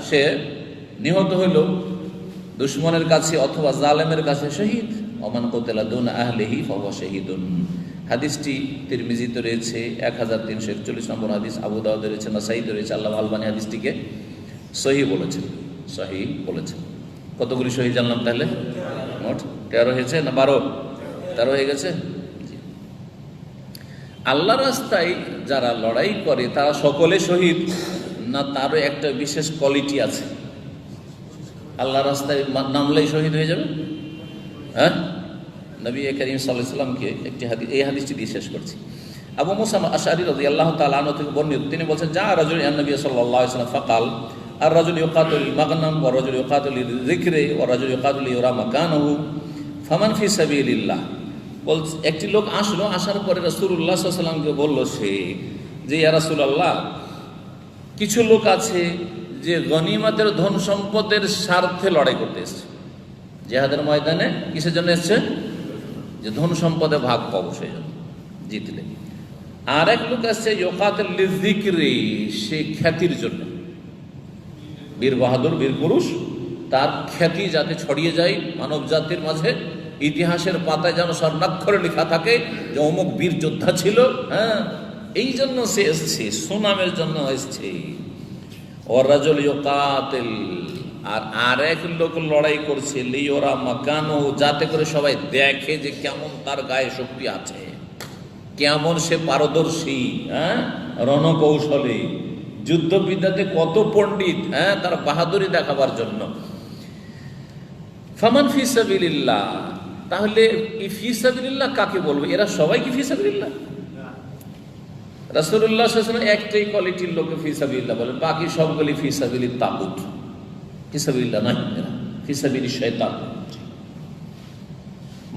সে নিহত হইল দুশ্মনের কাছে অথবা জালেমের কাছে, শহীদ। ওমান কুতিলা দুনা আহলিহি ফাহুয়া শাহীদুন। হাদিসটি তিরমিজিতে রয়েছে, 1341 নম্বর হাদিস, আবু দাউদে রয়েছে, নাসাইতে রয়েছে। আল্লামা আলবানী হাদিসটিকে সহিহ বলেছেন, সহিহ বলেছেন। কতগুলি সহিহ জানলাম তাহলে? মোট 13 হয়েছে না 12? 13 হয়ে গেছে। আল্লাহ রাস্তায় যারা লড়াই করে তারা সকলে শহীদ না? তারও একটা বিশেষ কোয়ালিটি আছে। আল্লাহ রাস্তায় নামলেই শহীদ হয়ে যাবে? হ্যাঁ, নবী করিম সাল্লাল্লাহু আলাইহি ওয়াসাল্লামকে একটি হাদিস, এই হাদিসটি দিয়ে শেষ করছি। আবু মুসা আশআরী রাদিয়াল্লাহু তাআলা আনহু থেকে বর্ণিত, তিনি বলেছেন, যা রাজুল ইলা নবী সাল্লাল্লাহু আলাইহি ওয়াসাল্লাম ফাকাল আর রাজুল ইউকাতিল মাগনাম ওয়া রাজুল ইউকাতিল লিযিকরি ওয়া রাজুল ইউকাতিল ইউরা মাকানাহু ফামান ফি সাবিলিল্লাহ। বলছে, একটি লোক আসলো, আসার পরে রাসূলুল্লাহ সাল্লাল্লাহু আলাইহি ওয়াসাল্লামকে বলল সে, যে ইয়া রাসূলুল্লাহ, কিছু লোক আছে যে গনিমতের ধন সম্পদের স্বার্থে লড়াই করতে এসেছে, জিহাদের ময়দানে কিসের জন্য এসছে? যে ধন সম্পদে ভাগ পাবো, সেই জন্য, জিতলে। আর এক লোক আসছে ইউকাতিল লিযিকরি, সে খ্যাতির জন্য, বীর বাহাদুর, বীর পুরুষ, তার খ্যাতি যাতে ছড়িয়ে যায় মানব জাতির মাঝে, ইতিহাসের পাতায় যেন স্বর্ণাক্ষরে লেখা থাকে যে অমুক বীর যোদ্ধা ছিল, হ্যাঁ, এই জন্য সে এসছে, সুনামের জন্য এসছে। ওর রাজুল ইউকাতিল, আর আরেক লোক লড়াই করছে লিওরা মাকানো, যাতে করে সবাই দেখে যে কেমন তার গায়ে শক্তি আছে, কেমন সে পারদর্শী, হ্যাঁ, রণকৌশলে, যুদ্ধবিদ্যাতে কত পণ্ডিত, হ্যাঁ, তার বাহাদুরি দেখাবার জন্য। ফামান ফি সাবিলিল্লাহ, তাহলে এই ফি সাবিলিল্লাহ কাকে বলবে? এরা সবাই কি ফি সাবিলিল্লাহ? রাসূলুল্লাহ সাল্লাল্লাহু আলাইহি ওয়াসাল্লাম একটাই কোয়ালিটির লোকে ফি সাবিলিল্লাহ বলেন, বাকি সবগুলি ফি সাবিলিত তাগুত, ফি সাবিলিল্লাহ নয়, এরা ফি সাবিলিশ শয়তান।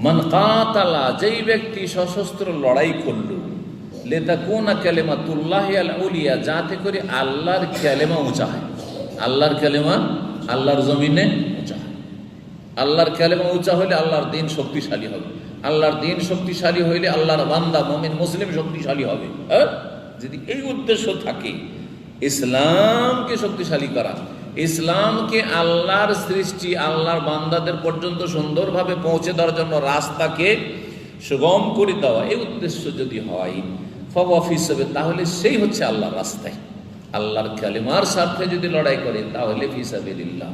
মান কাতালা, যেই ব্যক্তি সশস্ত্র লড়াই করল, লিতাকুনা কালিমাতুল্লাহি আল উলিয়া, যাতে করে আল্লাহর কালেমা উঁচা হয়, আল্লাহর কালেমা আল্লাহর জমিনে উঁচা হয়। আল্লাহর কালেমা উঁচা হইলে আল্লাহর দ্বীন শক্তিশালী হবে, আল্লাহর দ্বীন শক্তিশালী হইলে আল্লাহর বান্দা মুমিন মুসলিম শক্তিশালী হবে। যদি এই উদ্দেশ্য থাকে, ইসলামকে শক্তিশালী করা, ইসলামকে আল্লাহর সৃষ্টি, আল্লাহর বান্দাদের পর্যন্ত সুন্দরভাবে পৌঁছে দেওয়ার জন্য রাস্তাকে সুগম করে দেওয়া, এই উদ্দেশ্য যদি হয়, ফাহুয়া ফি সাবিল, তাহলে সেই হচ্ছে আল্লাহর রাস্তায়, আল্লাহর কালিমার স্বার্থে যদি লড়াই করে, তাহলে ফি সাবিলিল্লাহ।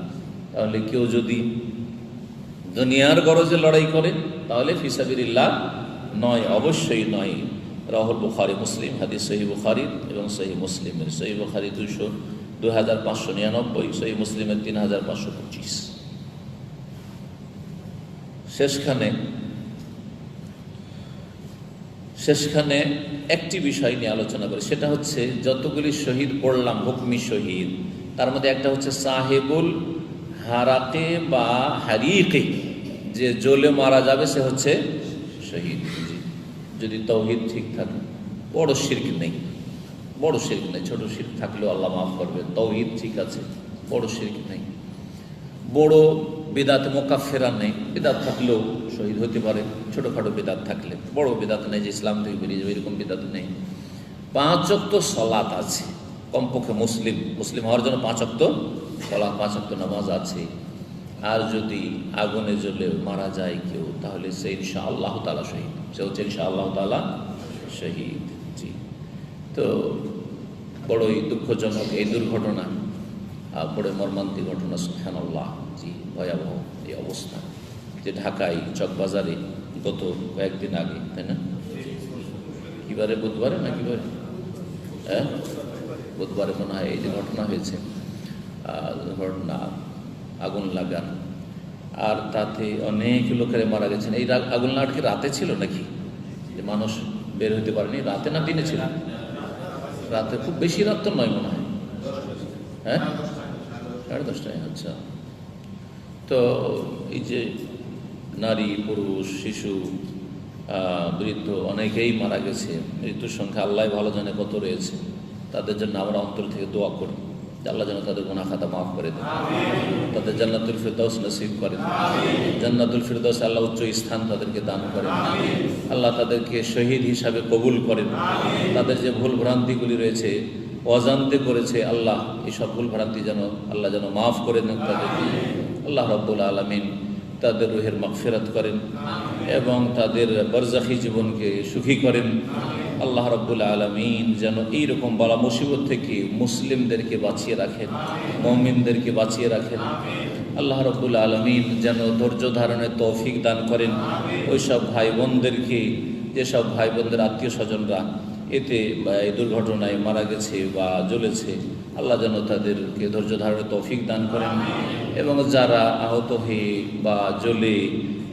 তাহলে কেউ যদি দুনিয়ার গরজে লড়াই করে, তাহলে ফি সাবিলিল্লাহ নয়, অবশ্যই নয়। রাহুল বুখারী মুসলিম হাদিস, সহিহ বুখারী এবং সহিহ মুসলিমের, সহিহ বুখারী 2599, সহিহ মুসলিমের 3525। শেষখানে একটি বিষয় নিয়ে আলোচনা করি, সেটা হচ্ছে যতগুলি শহীদ পড়লাম হুকমি শহীদ, তার মধ্যে একটা হচ্ছে সাহেবুল হারাকে বা হারিকে, যে জ্বলে মারা যাবে সে হচ্ছে শহীদ। যদি তৌহিদ ঠিক থাকে, বড় শিরক নেই, বড় শিরক নেই, ছোট শিরক থাকলেও আল্লাহ মাফ করবে। তৌহিদ ঠিক আছে, বড় শিরক নেই, বড় বিদাত মোকাফেরা নেই, বিদাত থাকলেও শহীদ হতে পারে, ছোটোখাটো বিদাত থাকলে। বড় বিদাত নেই যে ইসলাম থেকে বেরিয়ে যাবে, এরকম বিদাত নেই। 5 ওয়াক্ত সলাত আছে, কমপক্ষে মুসলিম হওয়ার জন্য 5 ওয়াক্ত সলাত, 5 ওয়াক্ত নামাজ আছে। আর যদি আগুনে জ্বলে মারা যায় কেউ, তাহলে সে ইনশাআল্লাহ তাআলা শহীদ, সে হচ্ছে ইনশাআল্লাহ তাআলা শহীদ। জি, তো বড়ই দুঃখজনক এই দুর্ঘটনা, বড় মর্মান্তিক ঘটনা, সুবহানাল্লাহ। জি, ভয়াবহ এই অবস্থা, যে ঢাকায় চকবাজারে গত কয়েকদিন আগে, তাই না? কিবারে, বুধবারে না কিবারে, হ্যাঁ বুধবারে মনে হয় এই যে ঘটনা হয়েছে, ঘটনা আগুন লাগান, আর তাতে অনেক লোকের মারা গেছেন। এই আগুন লাগাটা কি রাতে ছিল নাকি, যে মানুষ বের হতে পারেনি? রাতে না দিনে ছিল? রাতে, খুব বেশি রাত তো নয় মনে হয়, হ্যাঁ 10:30। আচ্ছা, তো এই যে নারী, পুরুষ, শিশু, বৃদ্ধ অনেকেই মারা গেছে। মৃত্যুর সংখ্যা আল্লাহ ভালো জানে কত রয়েছে। তাদের জন্য আমরা অন্তর থেকে দোয়া করি, আল্লাহ যেন তাদের গুনাহ খাতা মাফ করে দেন, তাদের জান্নাতুল ফিরদাউস নসিব করেন। জান্নাতুল ফিরদাউস আল্লাহ উচ্চ স্থান তাদেরকে দান করেন। আল্লাহ তাদেরকে শহীদ হিসাবে কবুল করেন। তাদের যে ভুল ভ্রান্তিগুলি রয়েছে, অজান্তে করেছে, আল্লাহ এই সব ভুল ভ্রান্তি যেন আল্লাহ যেন মাফ করে দেন তাদেরকে। আল্লাহ রাব্বুল আলামিন তাদের রুহের মাগফিরাত করেন এবং তাদের বরজাখী জীবনকে সুখী করেন। আল্লাহ রাব্বুল আলামিন যেন এইরকম বালা মুসিবত থেকে মুসলিমদেরকে বাঁচিয়ে রাখেন, মুমিনদেরকে বাঁচিয়ে রাখেন। আল্লাহ রাব্বুল আলামিন যেন ধৈর্য ধারণের তৌফিক দান করেন। ওই সব ভাই বোনদেরকে, যেসব ভাই বোনদের আত্মীয় স্বজনরা এতে এই দুর্ঘটনায় মারা গেছে বা জ্বলেছে, আল্লাহ যেন তাদেরকে ধৈর্য ধারণের তৌফিক দান করেন। এবং যারা আহত হয়ে বা জ্বলে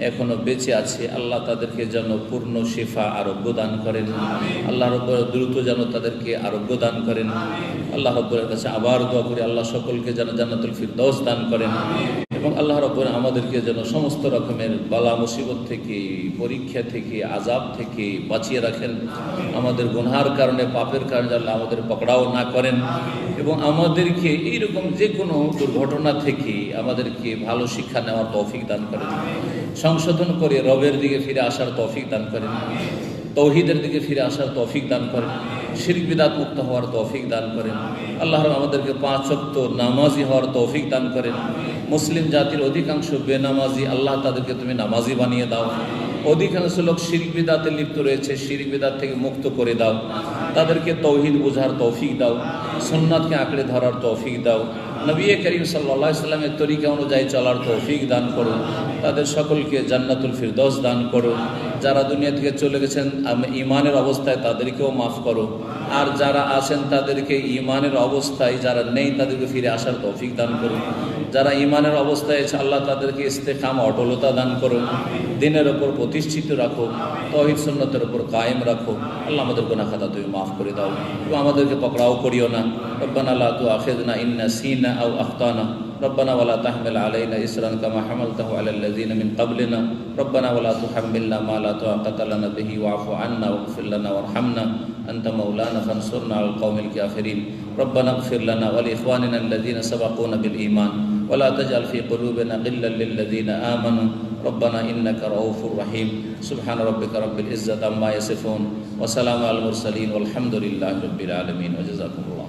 এখনো বেঁচে আছে, আল্লাহ তাদেরকে যেন পূর্ণ শিফা আরোগ্য দান করেন। আল্লাহ রব্বুল দ্রুত যেন তাদেরকে আরোগ্য দান করেন। আল্লাহ রব্বুলের কাছে আবার দোয়া করি, আল্লাহ সকলকে যেন জান্নাতুল ফিরদাউস দান করেন। এবং আল্লাহ রব্বুল আমাদেরকে যেন সমস্ত রকমের বালা মুসিবত থেকে, পরীক্ষা থেকে, আযাব থেকে বাঁচিয়ে রাখেন। আমাদের গুনহার কারণে, পাপের কারণে আল্লাহ আমাদের পকড়াও না করেন। এবং আমাদেরকে এইরকম যে কোনো দুর্ঘটনা থেকে আমাদেরকে ভালো শিক্ষা নেওয়ার তৌফিক দান করেন। সংশোধন করে রবের দিকে ফিরে আসার তৌফিক দান করেন। তৌহিদের দিকে ফিরে আসার তৌফিক দান করেন। শিরক বিদআত মুক্ত হওয়ার তৌফিক দান করেন। আল্লাহ আমাদেরকে 5 ওয়াক্ত নামাজি হওয়ার তৌফিক দান করেন। মুসলিম জাতির অধিকাংশ বেনামাজি, আল্লাহ তাদেরকে তুমি নামাজি বানিয়ে দাও। অধিকাংশ লোক শিরক বিদআতে লিপ্ত রয়েছে, শিরক বিদআত থেকে মুক্ত করে দাও। তাদেরকে তৌহিদ বোঝার তৌফিক দাও, সুন্নাতকে আঁকড়ে ধরার তৌফিক দাও। নবী করিম সাল্লাল্লাহু আলাইহি সাল্লামের তরিকা অনুযায়ী চলার তৌফিক দান করো। তাদের সকলকে জান্নাতুল ফিরদাউস দান করো। যারা দুনিয়া থেকে চলে গেছেন ঈমানের অবস্থায়, তাদেরকেও মাফ করো। আর যারা আছেন তাদেরকে ঈমানের অবস্থায়, যারা নেই তাদেরকে ফিরে আসার তৌফিক দান করো। যারা ঈমানের অবস্থায় আছে, আল্লাহ তাদেরকে ইস্তেকামা, অটলতা দান করো। দ্বীনের ওপর প্রতিষ্ঠিত রাখো, তাওহীদ সুন্নাতের ওপর কায়েম রাখো। আল্লাহ আমাদের গুনাহ খাতা তুমি মাফ করে দাও এবং আমাদেরকে পকড়াও করিও না। রব্বানা লা তুআখিযনা ইন নাসিনা আও আখতানা ربنا ولا تحمل علينا إسرا كما حملته على الذين من قبلنا ربنا ولا تحملنا ما لا طاقة لنا به واعف عنا واغفر لنا وارحمنا أنت مولانا فانصرنا على القوم الكافرين ربنا اغفر لنا ولإخواننا الذين سبقونا بالإيمان ولا تجعل في قلوبنا غلا للذين آمنوا ربنا إنك رؤوف رحيم سبحان ربك رب العزة عما يصفون وسلام على المرسلين والحمد لله رب العالمين وجزاكم الله